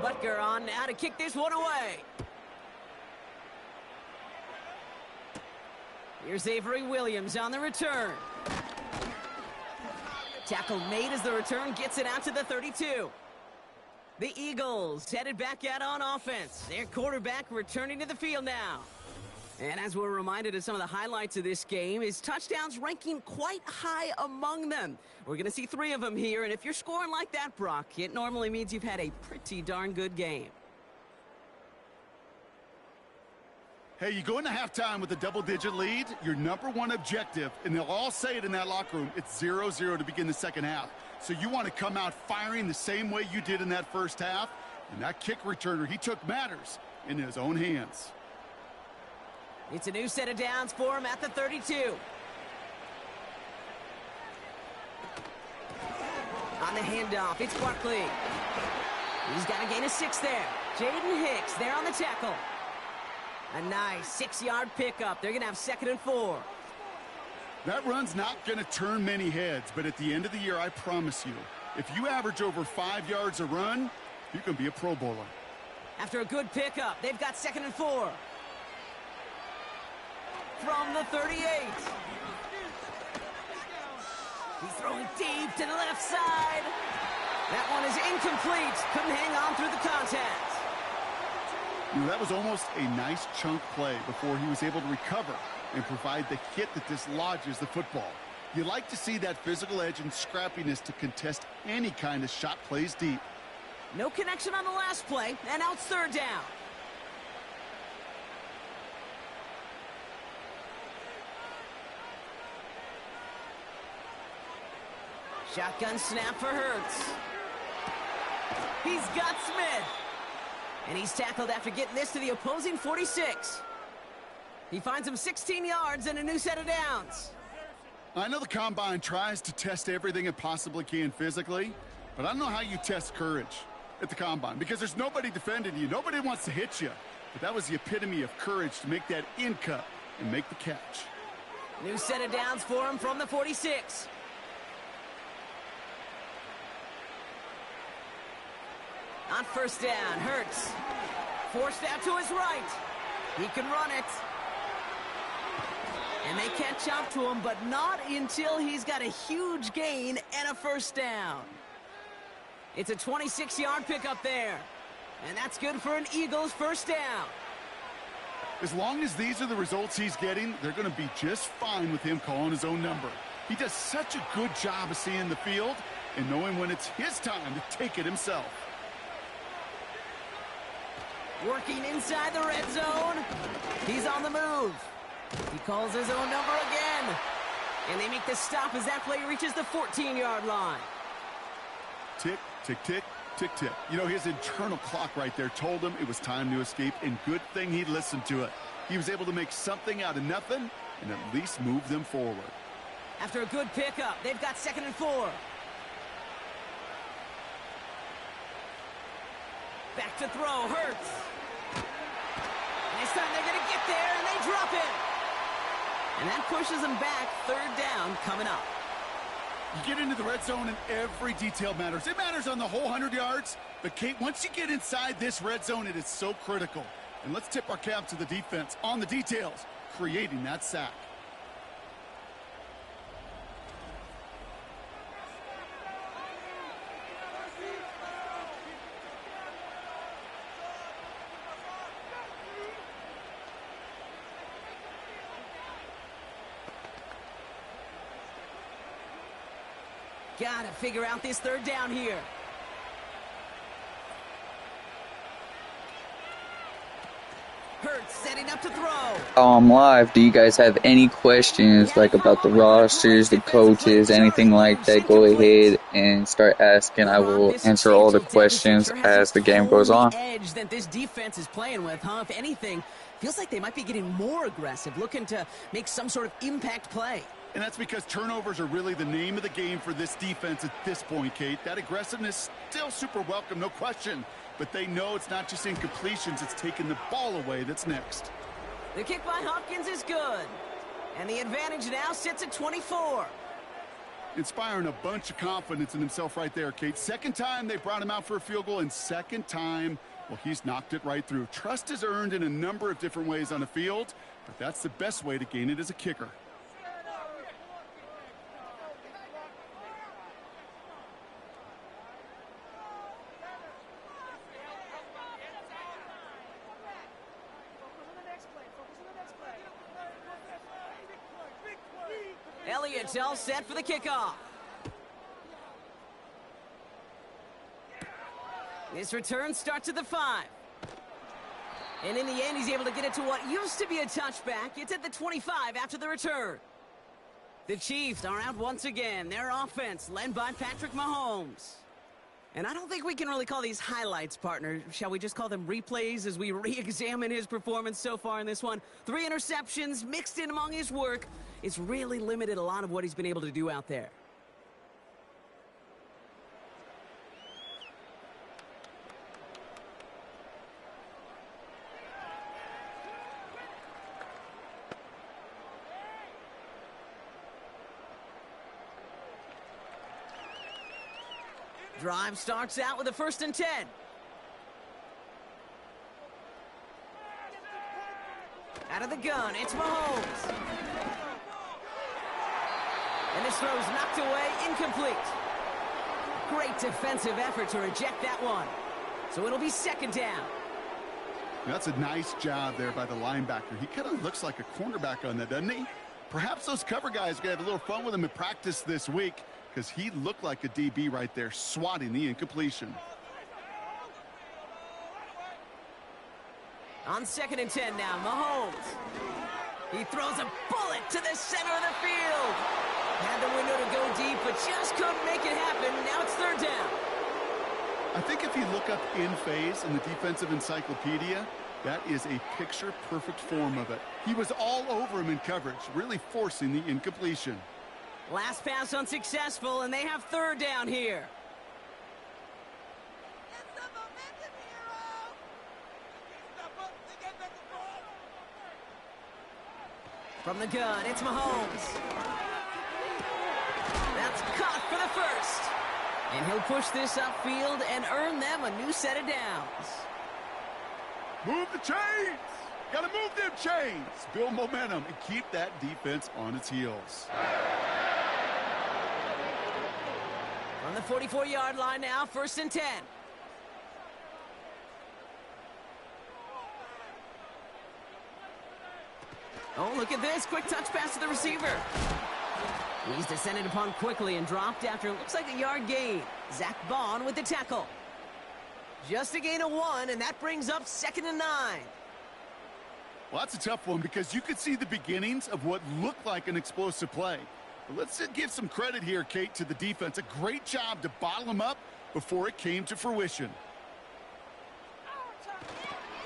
Butker on now to kick this one away. Here's Avery Williams on the return. Tackle made as the return gets it out to the 32. The Eagles headed back out on offense. Their quarterback returning to the field now. And as we're reminded of some of the highlights of this game, his touchdowns ranking quite high among them. We're going to see 3 of them here, and if you're scoring like that, Brock, it normally means you've had a pretty darn good game. Hey, you go into halftime with a double-digit lead, your number one objective, and they'll all say it in that locker room, it's 0-0 to begin the second half. So you want to come out firing the same way you did in that first half, and that kick returner, he took matters in his own hands. It's a new set of downs for him at the 32. On the handoff, it's Barkley. He's got to gain a 6 there. Jaden Hicks there on the tackle. A nice 6-yard pickup. They're going to have 2nd and 4. That run's not going to turn many heads, but at the end of the year, I promise you, if you average over 5 yards a run, you can be a Pro Bowler. After a good pickup, they've got 2nd and 4. From the 38. He's throwing deep to the left side. That one is incomplete. Couldn't hang on through the contact. You know, that was almost a nice chunk play before he was able to recover and provide the hit that dislodges the football. You like to see that physical edge and scrappiness to contest any kind of shot plays deep. No connection on the last play, and now it's 3rd down. Shotgun snap for Hurts. He's got Smith. And he's tackled after getting this to the opposing 46. He finds him 16 yards and a new set of downs. I know the Combine tries to test everything it possibly can physically, but I don't know how you test courage at the Combine because there's nobody defending you. Nobody wants to hit you. But that was the epitome of courage to make that in cut and make the catch. New set of downs for him from the 46. On 1st down, Hurts. Forced out to his right. He can run it. And they catch up to him, but not until he's got a huge gain and a 1st down. It's a 26-yard pickup there. And that's good for an Eagles 1st down. As long as these are the results he's getting, they're going to be just fine with him calling his own number. He does such a good job of seeing the field and knowing when it's his time to take it himself. Working inside the red zone. He's on the move. He calls his own number again. And they make the stop as that play reaches the 14-yard line. Tick, tick, tick, tick, tick. You know, his internal clock right there told him it was time to escape, and good thing he listened to it. He was able to make something out of nothing and at least move them forward. After a good pickup, they've got 2nd and 4. Back to throw, Hurts. And this time they're going to get there, and they drop it. And that pushes them back. 3rd down coming up. You get into the red zone, and every detail matters. It matters on the whole 100 yards. But, Kate, once you get inside this red zone, it is so critical. And let's tip our cap to the defense on the details, creating that sack. Got to figure out this 3rd down here. Hurts setting up to throw. I'm live. Do you guys have any questions like about the rosters, the coaches, anything like that? Go ahead and start asking. I will answer all the questions as the game goes on. Edge that this defense is playing with, huh? If anything, feels like they might be getting more aggressive, looking to make some sort of impact play. And that's because turnovers are really the name of the game for this defense at this point, Kate. That aggressiveness still super welcome, no question. But they know it's not just incompletions, it's taking the ball away that's next. The kick by Hopkins is good. And the advantage now sits at 24. Inspiring a bunch of confidence in himself right there, Kate. 2nd time they brought him out for a field goal, and 2nd time, well, he's knocked it right through. Trust is earned in a number of different ways on the field, but that's the best way to gain it as a kicker. Elliott's all set for the kickoff. This return starts at the 5. And in the end, he's able to get it to what used to be a touchback. It's at the 25 after the return. The Chiefs are out once again. Their offense led by Patrick Mahomes. And I don't think we can really call these highlights, partner. Shall we just call them replays as we re-examine his performance so far in this one? 3 interceptions mixed in among his work. It's really limited a lot of what he's been able to do out there. Drive starts out with a 1st and 10. Out of the gun, it's Mahomes. And this throw's knocked away, incomplete. Great defensive effort to reject that one. So it'll be 2nd down. That's a nice job there by the linebacker. He kind of looks like a cornerback on that, doesn't he? Perhaps those cover guys are going to have a little fun with him in practice this week, because he looked like a DB right there, swatting the incompletion. On 2nd and 10 now, Mahomes. He throws a bullet to the center of the field. Had the window to go deep, but just couldn't make it happen. Now it's 3rd down. I think if you look up in phase in the defensive encyclopedia, that is a picture-perfect form of it. He was all over him in coverage, really forcing the incompletion. Last pass unsuccessful, and they have 3rd down here. From the gun, it's Mahomes. That's caught for the 1st. And he'll push this upfield and earn them a new set of downs. Move the chains! Gotta move them chains! Build momentum and keep that defense on its heels. On the 44-yard line now, 1st and 10. Oh, look at this. Quick touch pass to the receiver. He's descended upon quickly and dropped after it looks like a yard gain. Zach Bond with the tackle. Just a gain of 1, and that brings up 2nd and 9. Well, that's a tough one because you could see the beginnings of what looked like an explosive play. But let's give some credit here, Kate, to the defense. A great job to bottle them up before it came to fruition.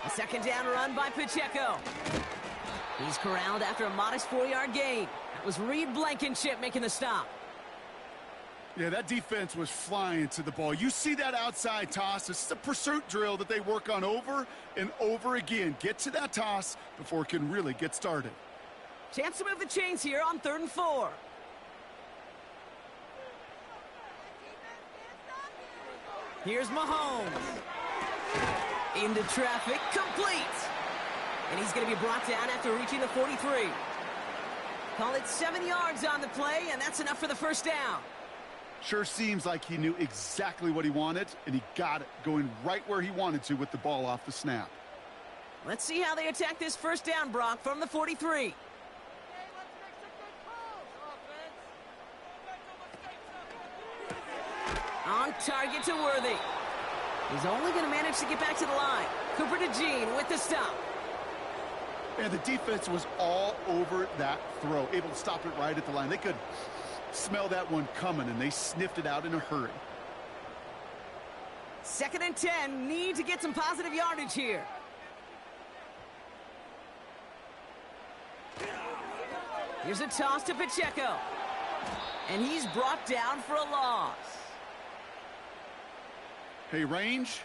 A 2nd down run by Pacheco. He's corralled after a modest 4-yard gain. That was Reed Blankenship making the stop. Yeah, that defense was flying to the ball. You see that outside toss. This is a pursuit drill that they work on over and over again. Get to that toss before it can really get started. Chance to move the chains here on 3rd and 4. Here's Mahomes. Into traffic, complete. And he's going to be brought down after reaching the 43. Call it 7 yards on the play, and that's enough for the 1st down. Sure seems like he knew exactly what he wanted, and he got it, going right where he wanted to with the ball off the snap. Let's see how they attack this 1st down, Brock, from the 43. On target to Worthy. He's only going to manage to get back to the line. Cooper DeJean with the stop. And the defense was all over that throw, able to stop it right at the line. They could smell that one coming, and they sniffed it out in a hurry. 2nd and 10, need to get some positive yardage here. Here's a toss to Pacheco. And he's brought down for a loss. Hey, range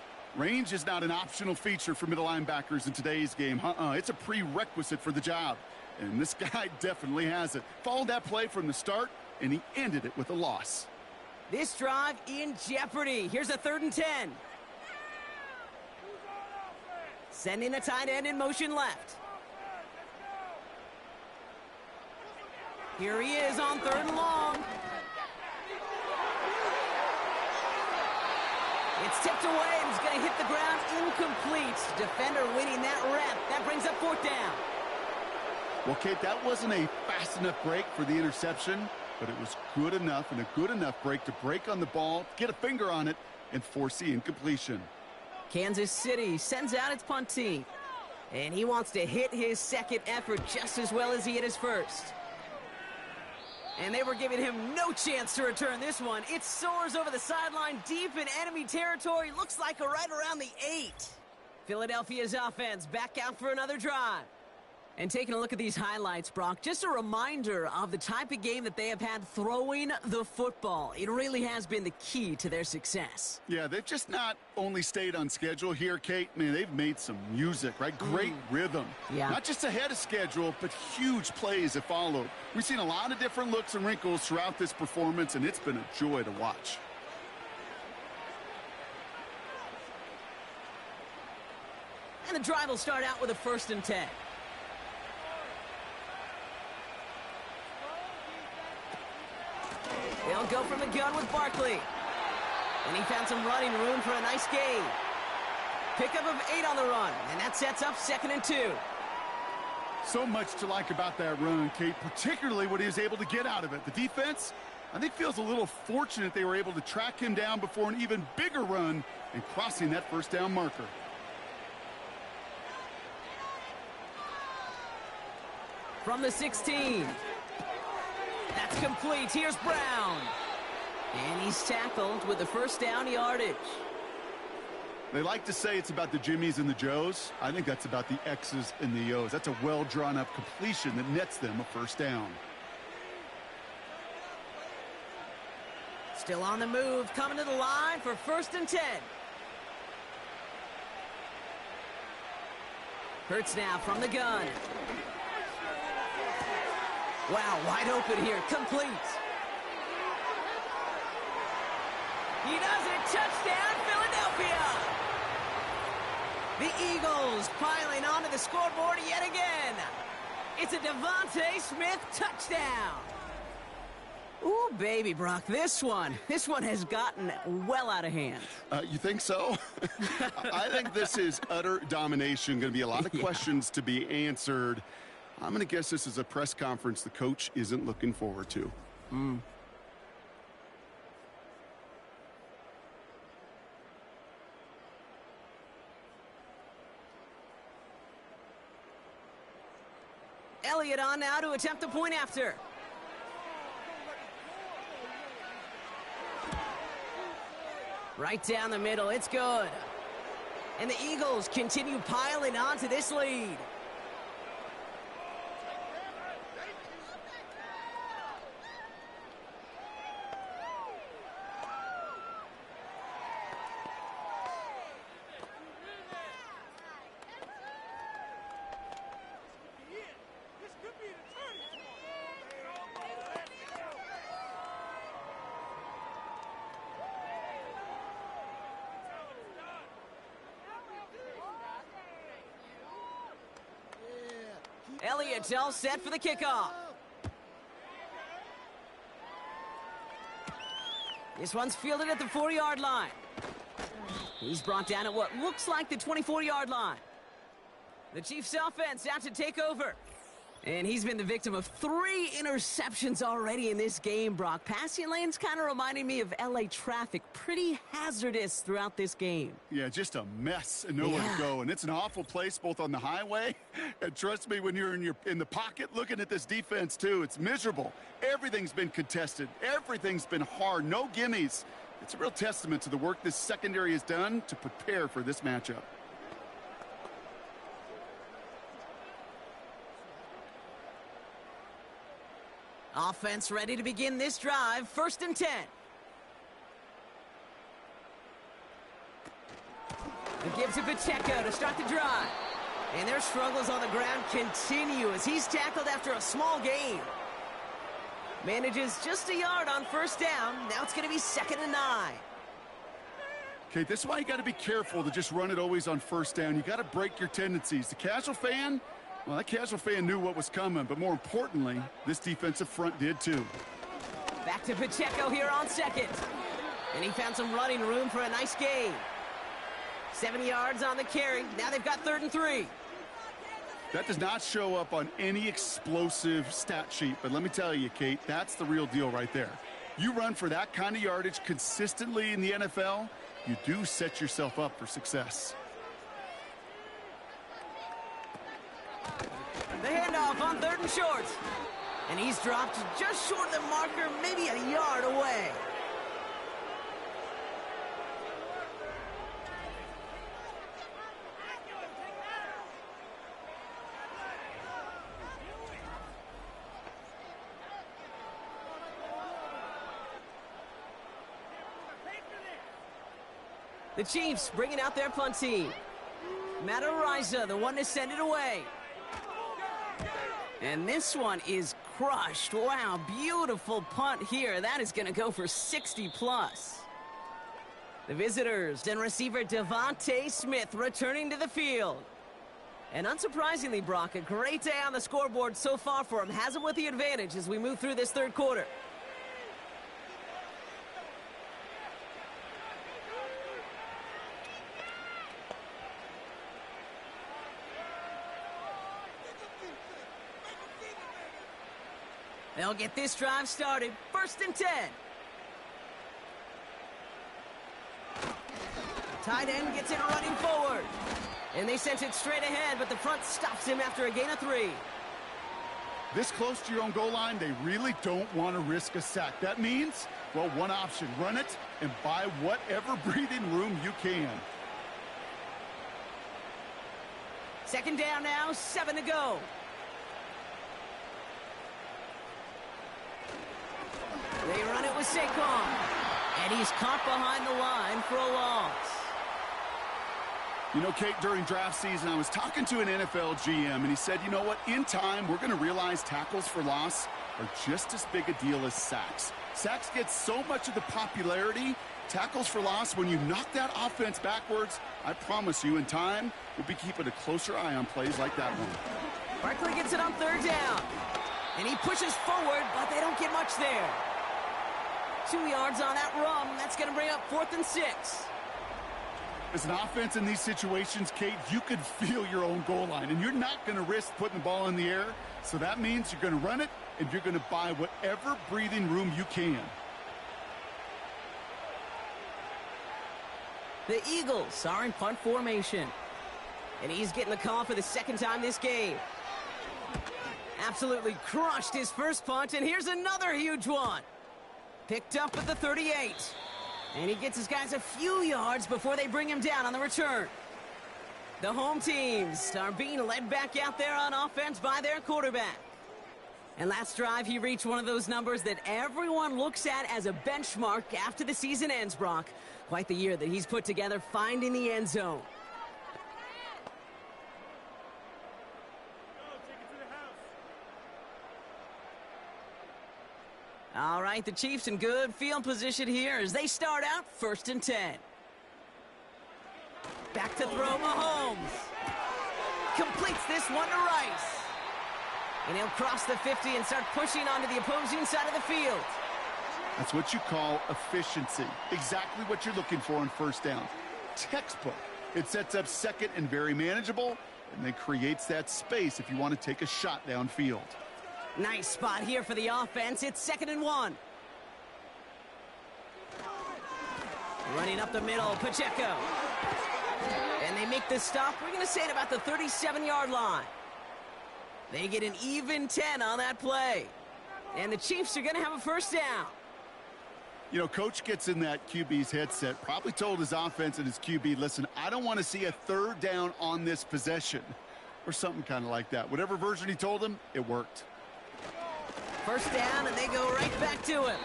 is not an optional feature for middle linebackers in today's game. It's a prerequisite for the job. And this guy definitely has it. Followed that play from the start, and he ended it with a loss. This drive in jeopardy. Here's a 3rd and 10. Sending the tight end in motion left. Here he is on 3rd and long. It's tipped away, and he's going to hit the ground incomplete. Defender winning that rep. That brings up 4th down. Well, Kate, that wasn't a fast enough break for the interception, but it was good enough and a good enough break to break on the ball, get a finger on it, and force the incompletion. Kansas City sends out its punt team. And he wants to hit his second effort just as well as he hit his first. And they were giving him no chance to return this one. It soars over the sideline deep in enemy territory. Looks like right around the 8. Philadelphia's offense back out for another drive. And taking a look at these highlights, Brock, just a reminder of the type of game that they have had throwing the football. It really has been the key to their success. Yeah, they've just not only stayed on schedule here, Kate. Man, they've made some music, right? Great rhythm. Yeah. Not just ahead of schedule, but huge plays have followed. We've seen a lot of different looks and wrinkles throughout this performance, and it's been a joy to watch. And the drive will start out with a 1st and 10. They'll go from the gun with Barkley. And he found some running room for a nice gain. Pickup of 8 on the run, and that sets up 2nd and 2. So much to like about that run, Kate, particularly what he was able to get out of it. The defense, I think, feels a little fortunate they were able to track him down before an even bigger run and crossing that 1st down marker. From the 16. That's complete. Here's Brown. And he's tackled with the 1st down yardage. They like to say it's about the Jimmies and the Joes. I think that's about the X's and the O's. That's a well-drawn-up completion that nets them a 1st down. Still on the move, coming to the line for 1st and 10. Hurts now from the gun. Wow, wide open here. Complete. He does it. Touchdown, Philadelphia. The Eagles piling onto the scoreboard yet again. It's a Devontae Smith touchdown. Ooh, baby, Brock, this one has gotten well out of hand. You think so? I think this is utter domination. Going to be a lot of questions to be answered. I'm going to guess this is a press conference the coach isn't looking forward to. Elliott on now to attempt the point after. Right down the middle, it's good. And the Eagles continue piling on to this lead. Elliott's all set for the kickoff. This one's fielded at the 4-yard line. He's brought down at what looks like the 24-yard line. The Chiefs offense out to take over. And he's been the victim of 3 interceptions already in this game, Brock. Passing lanes kind of reminding me of LA traffic. Pretty hazardous throughout this game. Yeah, just a mess and nowhere to go. And it's an awful place both on the highway. And trust me, when you're in the pocket looking at this defense, too, it's miserable. Everything's been contested. Everything's been hard. No gimmies. It's a real testament to the work this secondary has done to prepare for this matchup. Offense ready to begin this drive. 1st and 10. The give to Pacheco to start the drive. And their struggles on the ground continue as he's tackled after a small gain. Manages just a yard on 1st down. Now it's going to be 2nd and 9. Okay, this is why you got to be careful to just run it always on 1st down. You got to break your tendencies. The casual fan, well, that casual fan knew what was coming, but more importantly, this defensive front did too. Back to Pacheco here on 2nd. And he found some running room for a nice gain. 70 yards on the carry. Now they've got 3rd and 3. That does not show up on any explosive stat sheet, but let me tell you, Kate, that's the real deal right there. You run for that kind of yardage consistently in the NFL, you do set yourself up for success. The handoff on 3rd and short. And he's dropped just short of the marker, maybe a yard away. The Chiefs bringing out their punt team. Matt Araiza, the one to send it away. And this one is crushed. Wow, beautiful punt here. That is going to go for 60+. The visitors and receiver Devontae Smith returning to the field. And unsurprisingly, Brock, a great day on the scoreboard so far for him. Has him with the advantage as we move through this 3rd quarter. They'll get this drive started. 1st and 10. Tight end gets it running forward. And they sent it straight ahead, but the front stops him after a gain of 3. This close to your own goal line, they really don't want to risk a sack. That means, well, one option, run it and buy whatever breathing room you can. 2nd down now, 7 to go. They run it with Saquon. And he's caught behind the line for a loss. You know, Kate, during draft season, I was talking to an NFL GM, and he said, you know what, in time, we're going to realize tackles for loss are just as big a deal as sacks. Sacks get so much of the popularity. Tackles for loss, when you knock that offense backwards, I promise you, in time, we'll be keeping a closer eye on plays like that one. Barkley gets it on 3rd down. And he pushes forward, but they don't get much there. 2 yards on that run. That's going to bring up 4th and 6. As an offense in these situations, Kate, you could feel your own goal line, and you're not going to risk putting the ball in the air. So that means you're going to run it, and you're going to buy whatever breathing room you can. The Eagles are in punt formation. And he's getting the call for the 2nd time this game. Absolutely crushed his first punt, and here's another huge one. Picked up at the 38. And he gets his guys a few yards before they bring him down on the return. The home teams are being led back out there on offense by their quarterback. And last drive, he reached one of those numbers that everyone looks at as a benchmark after the season ends, Brock. Quite the year that he's put together finding the end zone. All right, the Chiefs in good field position here as they start out 1st and 10. Back to throw Mahomes. Completes this one to Rice. And he'll cross the 50 and start pushing onto the opposing side of the field. That's what you call efficiency. Exactly what you're looking for on 1st down. Textbook. It sets up 2nd and very manageable, and then creates that space if you want to take a shot downfield. Nice spot here for the offense. It's 2nd and 1. Running up the middle, Pacheco. And they make the stop. We're going to say at about the 37-yard line. They get an even 10 on that play. And the Chiefs are going to have a 1st down. You know, coach gets in that QB's headset, probably told his offense and his QB, listen, I don't want to see a 3rd down on this possession. Or something kind of like that. Whatever version he told him, it worked. 1st down, and they go right back to him.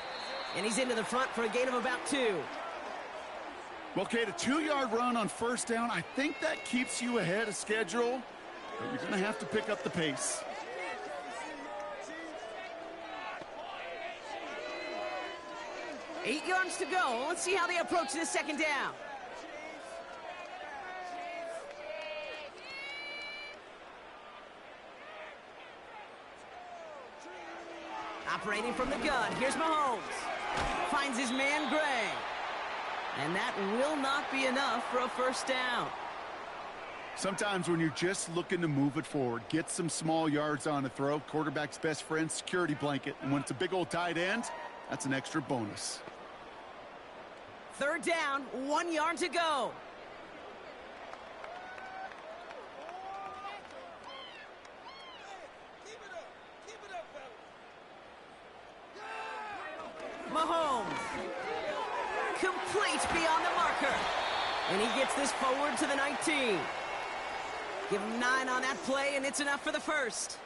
And he's into the front for a gain of about 2. Well, Kate, a 2-yard run on 1st down, I think that keeps you ahead of schedule. But you're going to have to pick up the pace. Eight yards to go. Let's see how they approach this 2nd down. Operating from the gun. Here's Mahomes. Finds his man, Gray. And that will not be enough for a 1st down. Sometimes when you're just looking to move it forward, get some small yards on a throw, quarterback's best friend, security blanket. And when it's a big old tight end, that's an extra bonus. 3rd down, 1 yard to go. Mahomes. Complete beyond the marker. And he gets this forward to the 19. Give him 9 on that play, and it's enough for the first.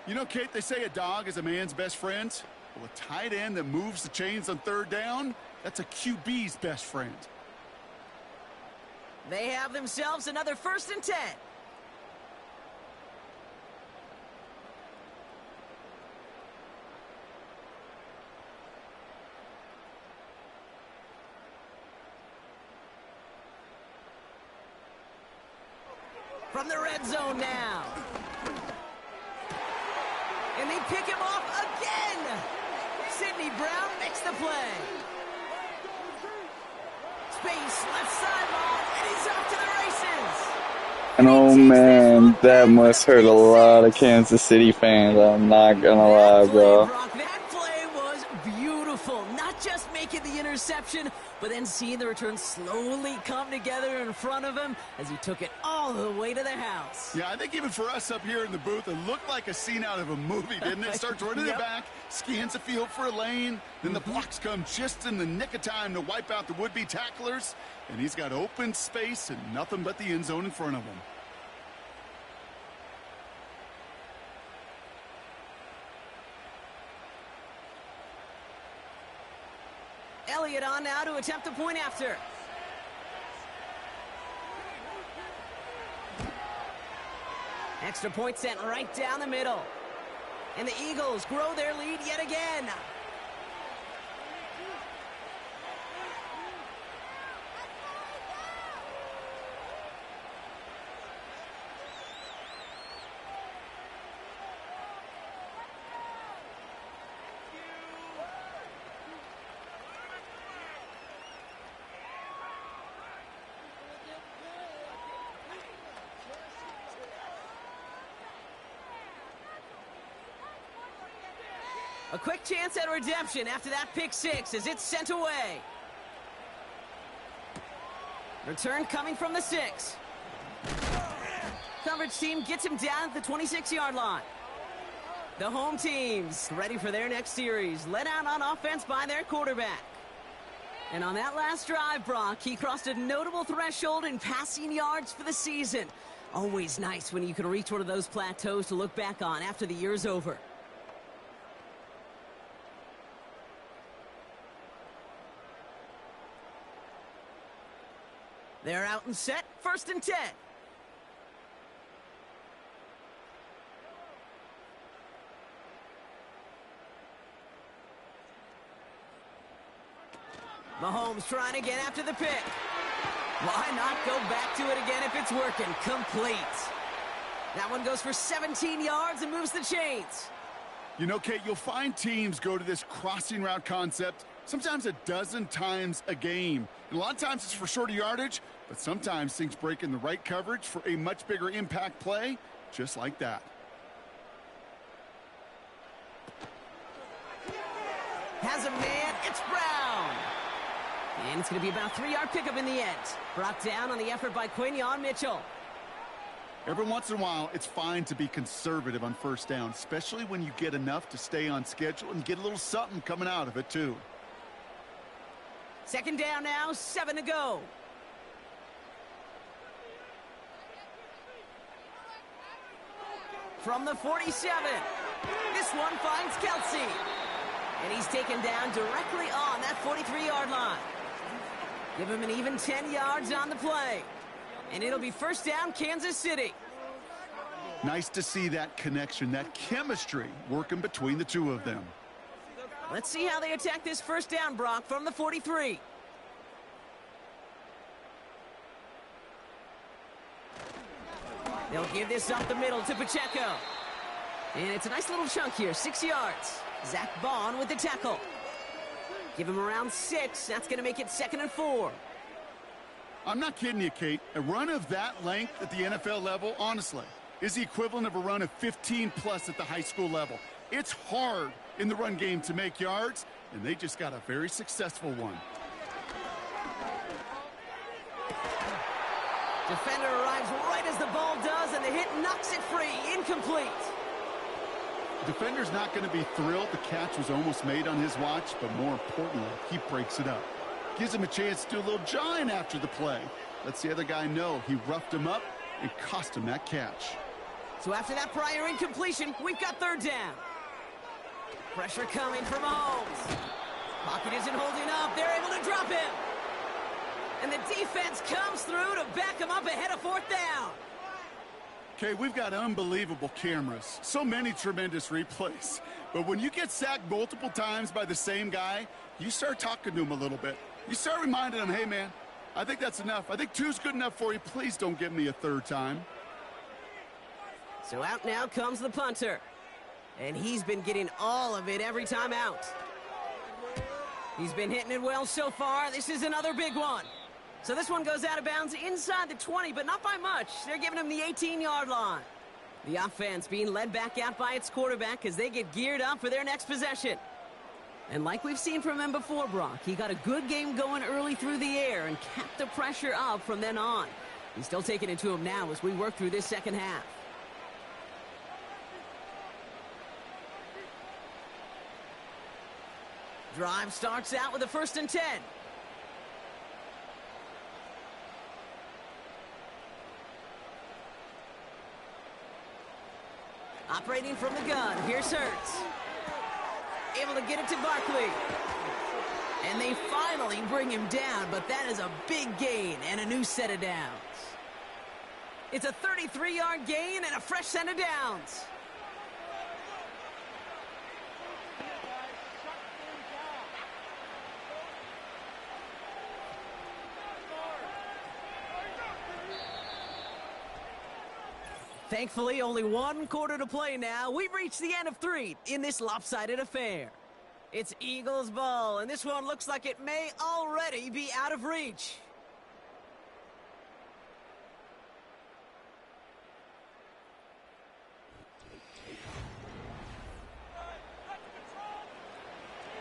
You know, Kate, they say a dog is a man's best friend. Well, a tight end that moves the chains on 3rd down, that's a QB's best friend. They have themselves another 1st and 10. From the red zone now. And they pick him off again. Sidney Brown makes the play. Space, left sideline, and he's off to the races. And oh man, that must hurt a lot of Kansas City fans. I'm not gonna lie, bro. That play was beautiful. Not just making the interception, but then seeing the return slowly come together in front of him as he took it all the way to the house. Yeah, I think even for us up here in the booth, it looked like a scene out of a movie, didn't it? Starts running it back, scans the field for a lane, then the blocks come just in the nick of time to wipe out the would-be tacklers, and he's got open space and nothing but the end zone in front of him. Elliott on now to attempt a point after. Extra point sent right down the middle. And the Eagles grow their lead yet again. A quick chance at redemption after that pick 6 as it's sent away. Return coming from the 6. Coverage team gets him down at the 26-yard line. The home team's ready for their next series, led out on offense by their quarterback. And on that last drive, Brock, he crossed a notable threshold in passing yards for the season. Always nice when you can reach one of those plateaus to look back on after the year's over. They're out and set, 1st and 10. Mahomes trying again after the pick. Why not go back to it again if it's working? Complete. That one goes for 17 yards and moves the chains. You know, Kate, you'll find teams go to this crossing route concept sometimes a dozen times a game. And a lot of times it's for shorter yardage, but sometimes things break in the right coverage for a much bigger impact play, just like that. Has a man, it's Brown. And it's going to be about a 3-yard pickup in the end. Brought down on the effort by Quinyon Mitchell. Every once in a while, it's fine to be conservative on 1st down, especially when you get enough to stay on schedule and get a little something coming out of it, too. 2nd down now, 7 to go. From the 47, this one finds Kelsey. And he's taken down directly on that 43-yard line. Give him an even 10 yards on the play. And it'll be 1st down, Kansas City. Nice to see that connection, that chemistry working between the two of them. Let's see how they attack this 1st down, Brock, from the 43. They'll give this up the middle to Pacheco. And it's a nice little chunk here, 6 yards. Zach Bond with the tackle. Give him around 6. That's going to make it 2nd and 4. I'm not kidding you, Kate. A run of that length at the NFL level, honestly, is the equivalent of a run of 15-plus at the high school level. It's hard in the run game to make yards, and they just got a very successful one. Defender arrives right as the ball does, and the hit knocks it free. Incomplete. Defender's not going to be thrilled the catch was almost made on his watch, but more importantly, he breaks it up. Gives him a chance to do a little jawing after the play. Lets the other guy know he roughed him up and cost him that catch. So after that prior incompletion, we've got third down. Pressure coming from Mahomes. Pocket isn't holding up. They're able to drop him. And the defense comes through to back him up ahead of fourth down. Okay, we've got unbelievable cameras. So many tremendous replays. But when you get sacked multiple times by the same guy, you start talking to him a little bit. You start reminding him, hey, man, I think that's enough. I think two's good enough for you. Please don't get me a third time. So out now comes the punter. And he's been getting all of it every time out. He's been hitting it well so far. This is another big one. So this one goes out of bounds inside the 20, but not by much. They're giving him the 18-yard line. The offense being led back out by its quarterback as they get geared up for their next possession. And like we've seen from him before, Brock, he got a good game going early through the air and kept the pressure up from then on. He's still taking it to him now as we work through this second half. Drive starts out with a 1st and 10. Operating from the gun, here's Hurts. Able to get it to Barkley. And they finally bring him down, but that is a big gain and a new set of downs. It's a 33-yard gain and a fresh set of downs. Thankfully, only one quarter to play now. We've reached the end of 3 in this lopsided affair. It's Eagles ball, and this one looks like it may already be out of reach.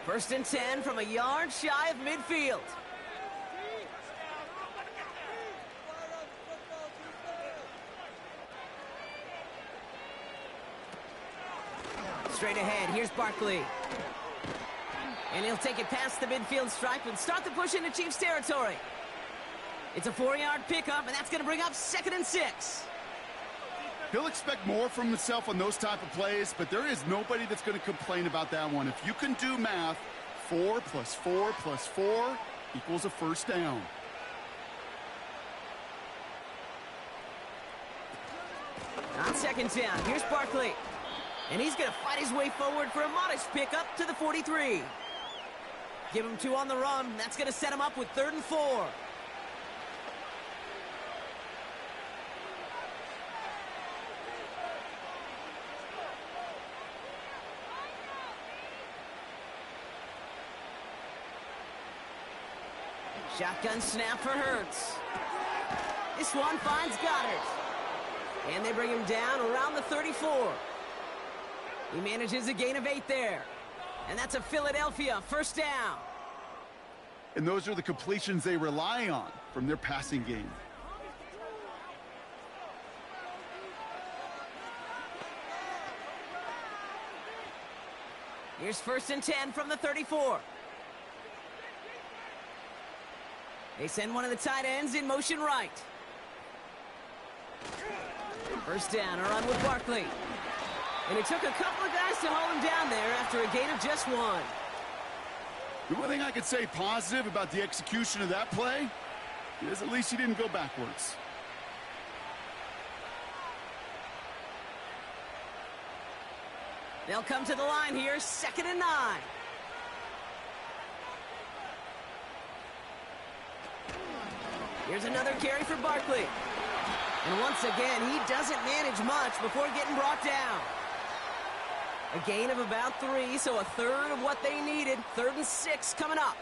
First and 10 from a yard shy of midfield. Straight ahead, here's Barkley. And he'll take it past the midfield stripe and start the push into Chiefs territory. It's a 4-yard pickup, and that's going to bring up 2nd and 6. He'll expect more from himself on those type of plays, but there is nobody that's going to complain about that one. If you can do math, 4 plus 4 plus 4 equals a first down. On 2nd down, here's Barkley. And he's going to fight his way forward for a modest pickup to the 43. Give him 2 on the run. That's going to set him up with 3rd and 4. Shotgun snap for Hurts. This one finds Goddard. And they bring him down around the 34. He manages a gain of 8 there. And that's a Philadelphia first down. And those are the completions they rely on from their passing game. Here's 1st and 10 from the 34. They send one of the tight ends in motion right. First down, a run with Barkley. And it took a couple of guys to hold him down there after a gain of just 1. The one thing I could say positive about the execution of that play is at least he didn't go backwards. They'll come to the line here, 2nd and 9. Here's another carry for Barkley. And once again, he doesn't manage much before getting brought down. A gain of about 3, so a third of what they needed. 3rd and 6 coming up.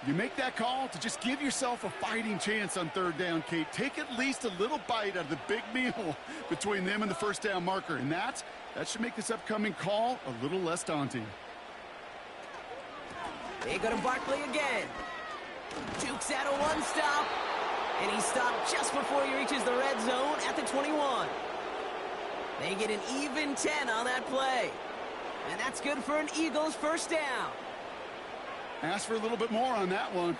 You make that call to just give yourself a fighting chance on third down, Kate. Take at least a little bite out of the big meal between them and the first down marker. And that should make this upcoming call a little less daunting. They go to Barkley again. Jukes out a one-stop. And he stopped just before he reaches the red zone at the 21. They get an even 10 on that play. And that's good for an Eagles first down. Ask for a little bit more on that one.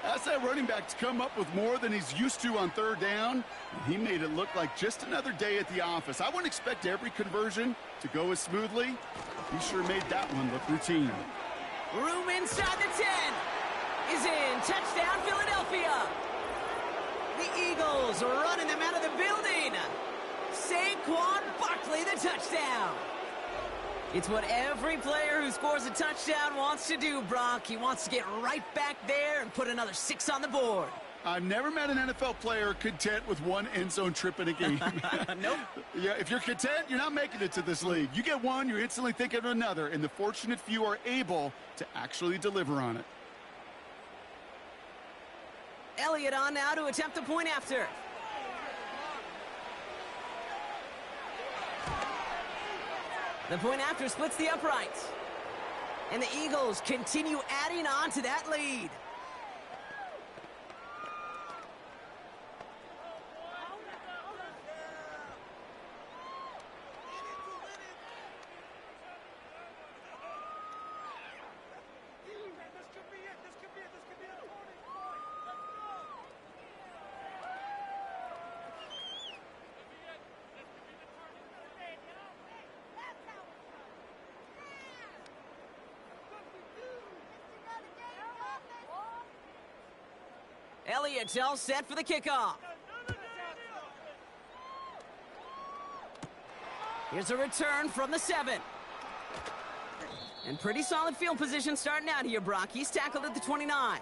Ask that running back to come up with more than he's used to on third down. He made it look like just another day at the office. I wouldn't expect every conversion to go as smoothly. He sure made that one look routine. Room inside the 10 is in. Touchdown, Philadelphia. The Eagles are running them out of the building. Saquon Barkley, the touchdown. It's what every player who scores a touchdown wants to do, Brock. He wants to get right back there and put another 6 on the board. I've never met an NFL player content with one end zone trip in a game. Nope. Yeah, if you're content, you're not making it to this league. You get one, you're instantly thinking of another, and the fortunate few are able to actually deliver on it. Elliott on now to attempt the point after. The point after splits the uprights. And the Eagles continue adding on to that lead. Elliott's all set for the kickoff. Here's a return from the 7. And pretty solid field position starting out here, Brock. He's tackled at the 29.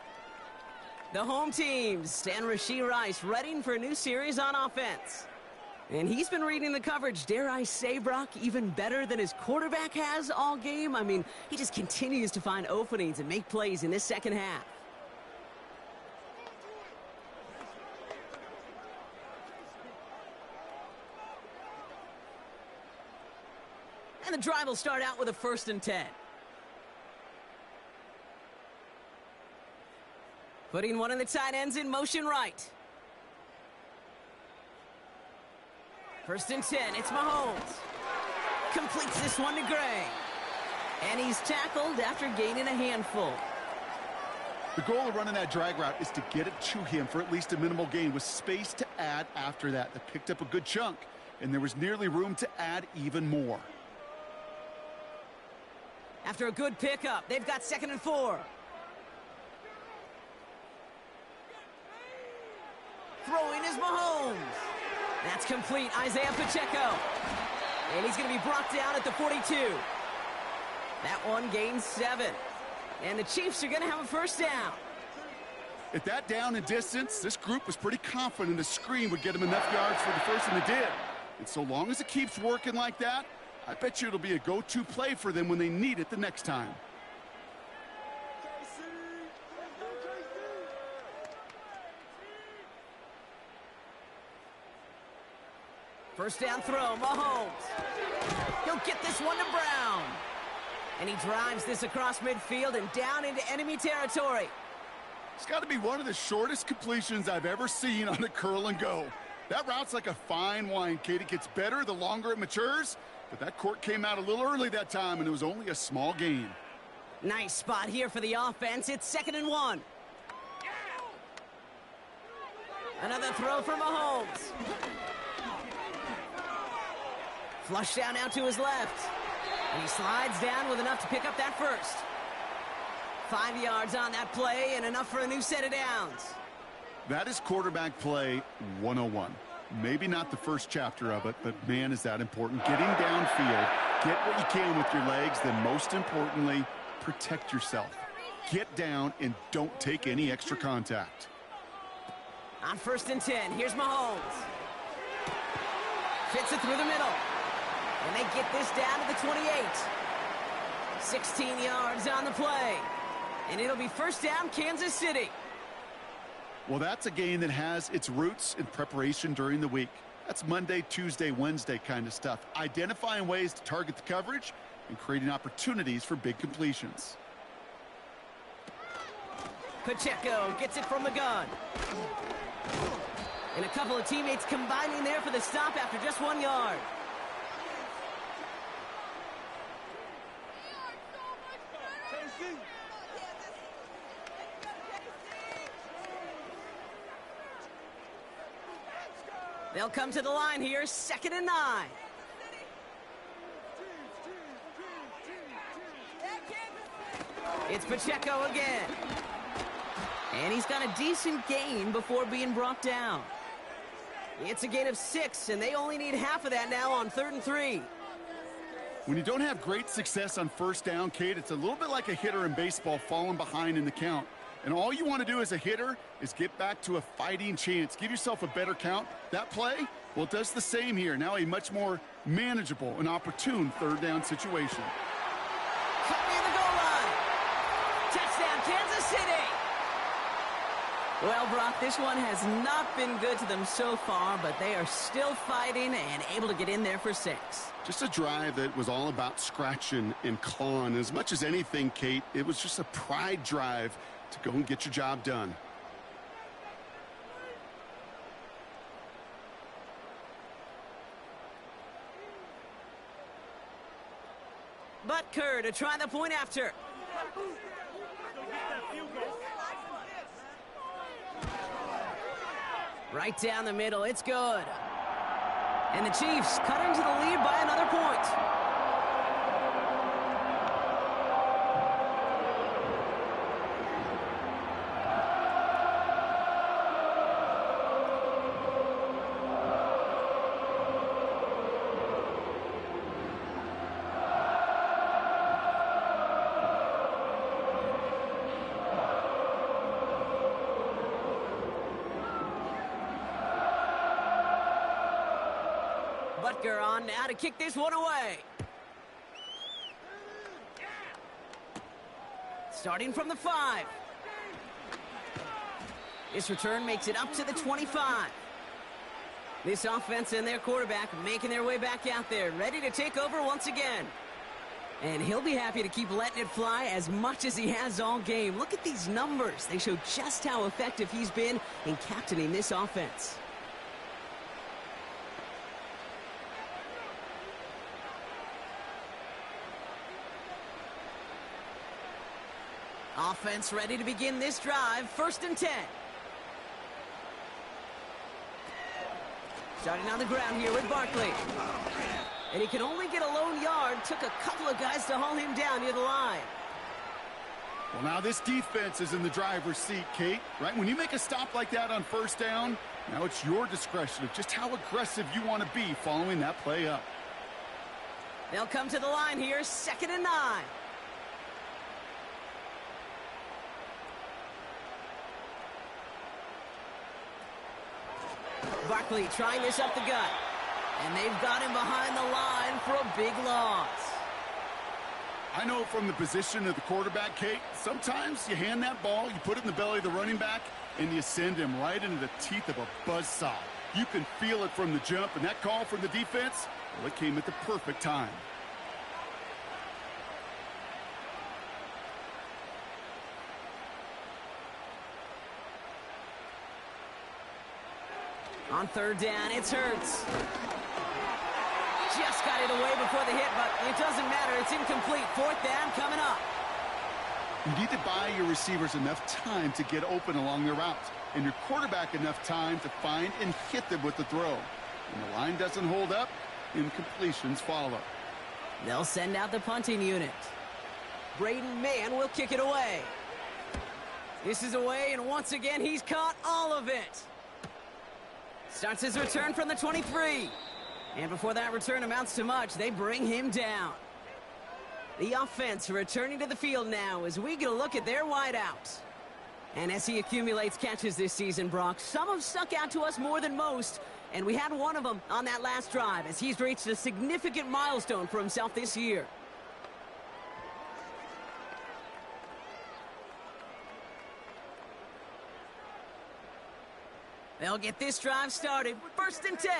The home teams and Rashee Rice readying for a new series on offense. And he's been reading the coverage, dare I say, Brock, even better than his quarterback has all game. I mean, he just continues to find openings and make plays in this second half. And the drive will start out with a 1st and 10. Putting one of the tight ends in motion right. 1st and 10, it's Mahomes. Completes this one to Gray. And he's tackled after gaining a handful. The goal of running that drag route is to get it to him for at least a minimal gain with space to add after that. They picked up a good chunk, and there was nearly room to add even more. After a good pickup, they've got 2nd and 4. Throwing is Mahomes. That's complete, Isaiah Pacheco. And he's going to be brought down at the 42. That one gains 7. And the Chiefs are going to have a first down. At that down and distance, this group was pretty confident a screen would get them enough yards for the first, and it did. And so long as it keeps working like that, I bet you it'll be a go-to play for them when they need it the next time. First down throw, Mahomes. He'll get this one to Brown. And he drives this across midfield and down into enemy territory. It's got to be one of the shortest completions I've ever seen on a curl and go. That route's like a fine wine, Kate. It gets better the longer it matures. But that court came out a little early that time, and it was only a small gain. Nice spot here for the offense. It's 2nd and 1. Another throw for Mahomes. Flush down out to his left. And he slides down with enough to pick up that first. 5 yards on that play and enough for a new set of downs. That is quarterback play 101. Maybe not the first chapter of it, but man, is that important. Getting downfield, get what you can with your legs, then most importantly, protect yourself. Get down and don't take any extra contact. On 1st and 10, here's Mahomes. Fits it through the middle. And they get this down to the 28. 16 yards on the play. And it'll be first down, Kansas City. Well, that's a game that has its roots in preparation during the week. That's Monday, Tuesday, Wednesday kind of stuff. Identifying ways to target the coverage and creating opportunities for big completions. Pacheco gets it from the gun. And a couple of teammates combining there for the stop after just 1 yard. They'll come to the line here, 2nd and 9. It's Pacheco again. And he's got a decent gain before being brought down. It's a gain of 6, and they only need half of that now on 3rd and 3. When you don't have great success on first down, Kate, it's a little bit like a hitter in baseball falling behind in the count. And all you want to do as a hitter is get back to a fighting chance. Give yourself a better count. That play, well, it does the same here. Now a much more manageable and opportune 3rd down situation. Cut near the goal line. Touchdown, Kansas City. Well, Brock, this one has not been good to them so far, but they are still fighting and able to get in there for 6. Just a drive that was all about scratching and clawing. As much as anything, Kate, it was just a pride drive to go and get your job done. Butker to try the point after. Right down the middle, it's good. And the Chiefs cut into the lead by another point. Butker on now to kick this one away. Starting from the 5. This return makes it up to the 25. This offense and their quarterback making their way back out there, ready to take over once again. And he'll be happy to keep letting it fly as much as he has all game. Look at these numbers. They show just how effective he's been in captaining this offense. Offense ready to begin this drive. 1st and 10. Starting on the ground here with Barkley. And he can only get a lone yard. Took a couple of guys to haul him down near the line. Well, now this defense is in the driver's seat, Kate, right? When you make a stop like that on 1st down, now it's your discretion of just how aggressive you want to be following that play up. They'll come to the line here. 2nd and 9. Barkley trying this up the gut. And they've got him behind the line for a big loss. I know from the position of the quarterback, Kate, sometimes you hand that ball, you put it in the belly of the running back, and you send him right into the teeth of a buzzsaw. You can feel it from the jump, and that call from the defense, well, it came at the perfect time. On 3rd down, it's Hurts. Just got it away before the hit, but it doesn't matter. It's incomplete. 4th down coming up. You need to buy your receivers enough time to get open along their routes, and your quarterback enough time to find and hit them with the throw. When the line doesn't hold up, incompletions follow. They'll send out the punting unit. Braden Mann will kick it away. This is away, and once again, he's caught all of it. Starts his return from the 23. And before that return amounts to much, they bring him down. The offense returning to the field now as we get a look at their wideouts. And as he accumulates catches this season, Brock, some have stuck out to us more than most. And we had one of them on that last drive as he's reached a significant milestone for himself this year. They'll get this drive started. 1st and 10.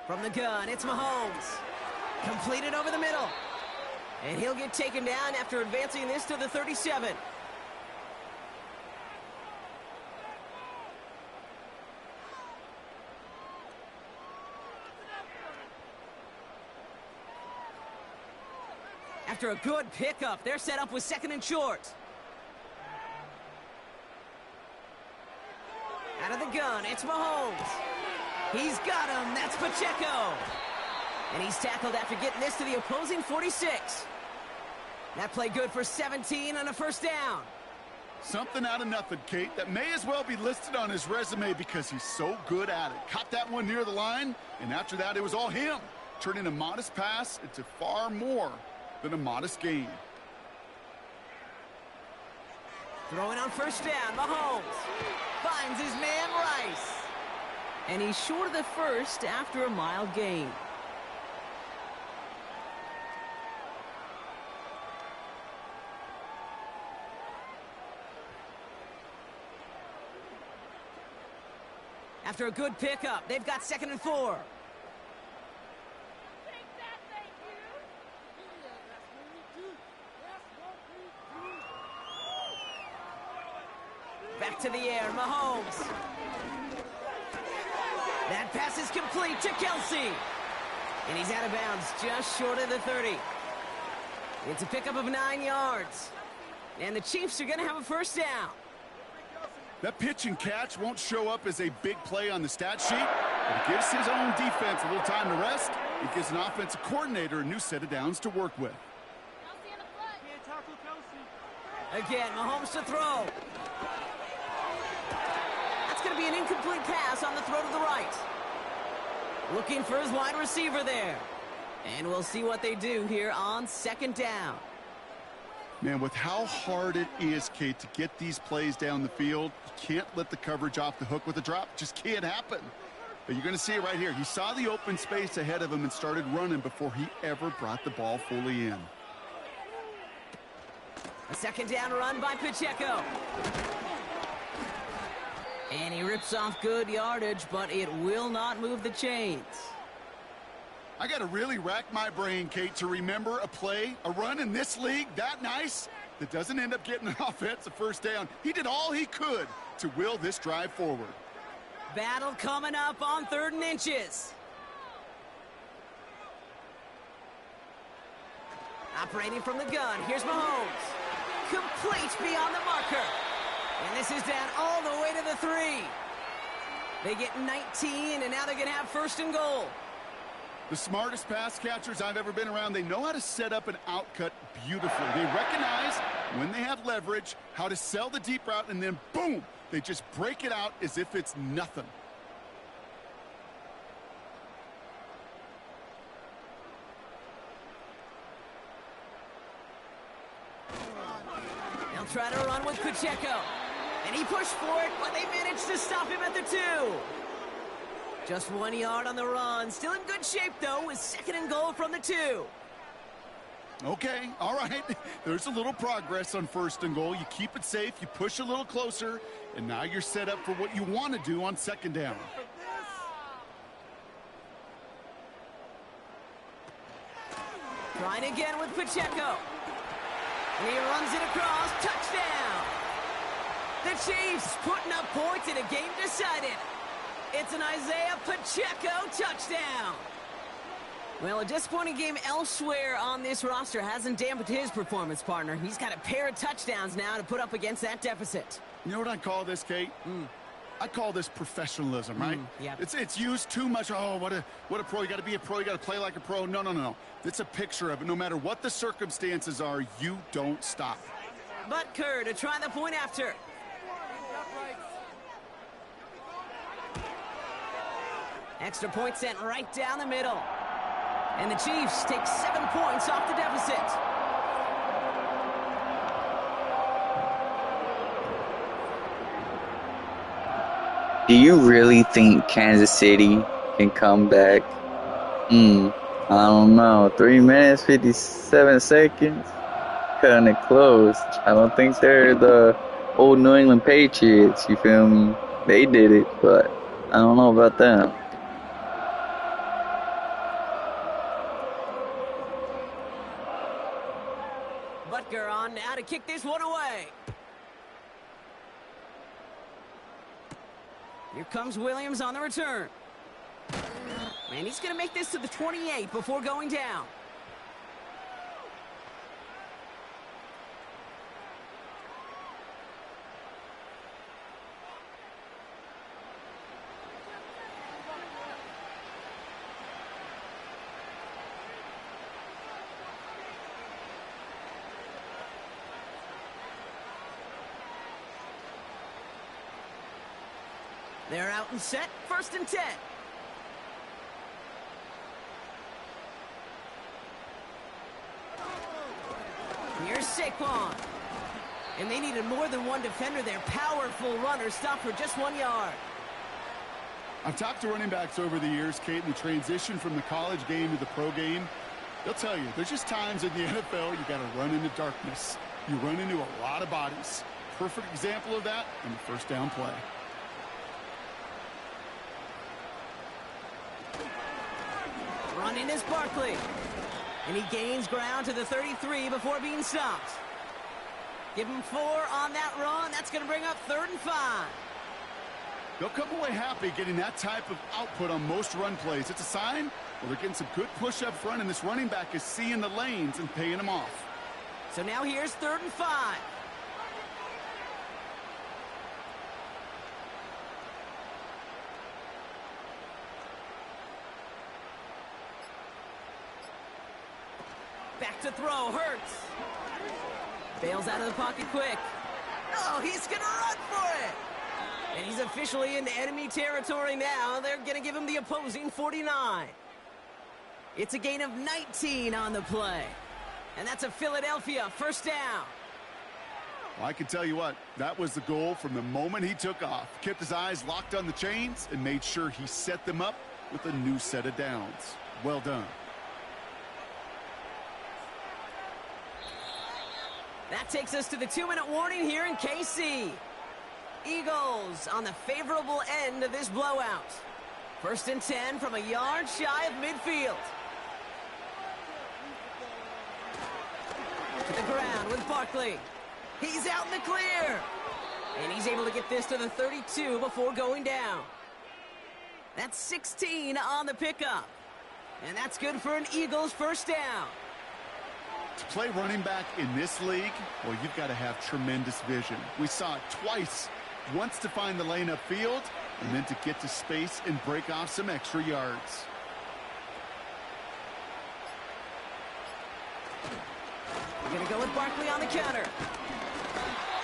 From the gun, it's Mahomes. Completed over the middle. And he'll get taken down after advancing this to the 37. After a good pickup, they're set up with 2nd and short. Out of the gun, it's Mahomes. He's got him. That's Pacheco. And he's tackled after getting this to the opposing 46. That play good for 17 on a 1st down. Something out of nothing, Kate, that may as well be listed on his resume because he's so good at it. Caught that one near the line, and after that, it was all him. Turning a modest pass into far more than a modest gain. Throwing on 1st down, Mahomes finds his man Rice. And he's short of the 1st after a mile gain. After a good pickup, they've got 2nd and 4. Back to the air, Mahomes. That pass is complete to Kelsey. And he's out of bounds just short of the 30. It's a pickup of 9 yards. And the Chiefs are going to have a 1st down. That pitch and catch won't show up as a big play on the stat sheet, but it gives his own defense a little time to rest. It gives an offensive coordinator a new set of downs to work with. Again, Mahomes to throw. That's going to be an incomplete pass on the throw to the right. Looking for his wide receiver there. And we'll see what they do here on 2nd down. Man, with how hard it is, Kate, to get these plays down the field, you can't let the coverage off the hook with a drop. Just can't happen. But you're going to see it right here. He saw the open space ahead of him and started running before he ever brought the ball fully in. A 2nd down run by Pacheco. And he rips off good yardage, but it will not move the chains. I got to really rack my brain, Kate, to remember a play, a run in this league that nice that doesn't end up getting an offensive 1st down. He did all he could to will this drive forward. Battle coming up on 3rd and inches. Operating from the gun, here's Mahomes. Complete beyond the marker. And this is down all the way to the 3. They get 19, and now they're going to have 1st and goal. The smartest pass catchers I've ever been around, they know how to set up an outcut beautifully. They recognize when they have leverage, how to sell the deep route, and then boom, they just break it out as if it's nothing. They'll try to run with Pacheco. And he pushed for it, but they managed to stop him at the 2. Just 1 yard on the run. Still in good shape, though, with 2nd and goal from the 2. Okay, all right. There's a little progress on 1st and goal. You keep it safe, you push a little closer, and now you're set up for what you want to do on 2nd down. Trying again with Pacheco. And he runs it across. Touchdown! The Chiefs putting up points in a game decided. It's an Isaiah Pacheco touchdown. Well, a disappointing game elsewhere on this roster hasn't dampened his performance, partner. He's got a pair of touchdowns now to put up against that deficit. You know what I call this, Kate? I call this professionalism, right? Yeah. It's used too much. Oh, what a pro. You got to be a pro. You got to play like a pro. No. It's a picture of it. No matter what the circumstances are, you don't stop. But Kerr to try the point after. Extra point sent right down the middle. And the Chiefs take 7 points off the deficit. Do you really think Kansas City can come back? I don't know. 3 minutes, 57 seconds. cutting it close. I don't think they're the old New England Patriots, you feel me? They did it, but I don't know about them. Butker on now to kick this one away. Here comes Williams on the return. And he's going to make this to the 28 before going down. They're out and set, 1st and 10. Here's Saquon. And they needed more than one defender. Their powerful runner stopped for just 1 yard. I've talked to running backs over the years, Kate, in the transition from the college game to the pro game. They'll tell you, there's just times in the NFL you got to run into darkness. You run into a lot of bodies. Perfect example of that in the 1st down play. Running is Barkley. And he gains ground to the 33 before being stopped. Give him 4 on that run. That's going to bring up 3rd and 5. They'll come away happy getting that type of output on most run plays. It's a sign, well, they're getting some good push up front, and this running back is seeing the lanes and paying them off. So now here's 3rd and 5. Back to throw, Hurts. Bails out of the pocket quick. Oh, he's going to run for it. And he's officially into enemy territory now. They're going to give him the opposing 49. It's a gain of 19 on the play. And that's a Philadelphia 1st down. Well, I can tell you what, that was the goal from the moment he took off. Kept his eyes locked on the chains and made sure he set them up with a new set of downs. Well done. That takes us to the 2-minute warning here in KC. Eagles on the favorable end of this blowout. 1st and 10 from a yard shy of midfield. To the ground with Barkley. He's out in the clear. And he's able to get this to the 32 before going down. That's 16 on the pickup. And that's good for an Eagles 1st down. To play running back in this league, well, you've got to have tremendous vision. We saw it twice. Once to find the lane upfield, and then to get to space and break off some extra yards. We're going to go with Barkley on the counter.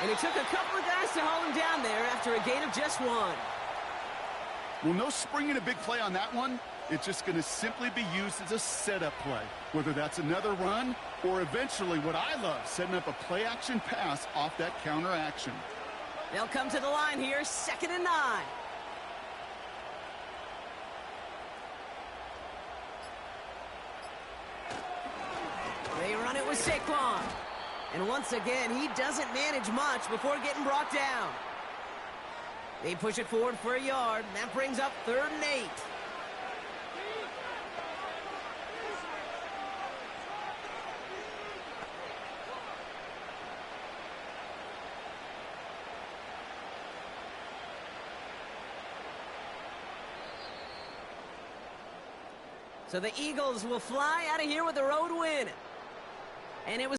And it took a couple of guys to haul him down there after a gain of just 1. Well, no springing a big play on that one. It's just going to simply be used as a setup play, whether that's another run or eventually what I love, setting up a play-action pass off that counter action. They'll come to the line here, 2nd and 9. They run it with Saquon. And once again, he doesn't manage much before getting brought down. They push it forward for a yard, and that brings up 3rd and 8. So the Eagles will fly out of here with a road win. And it was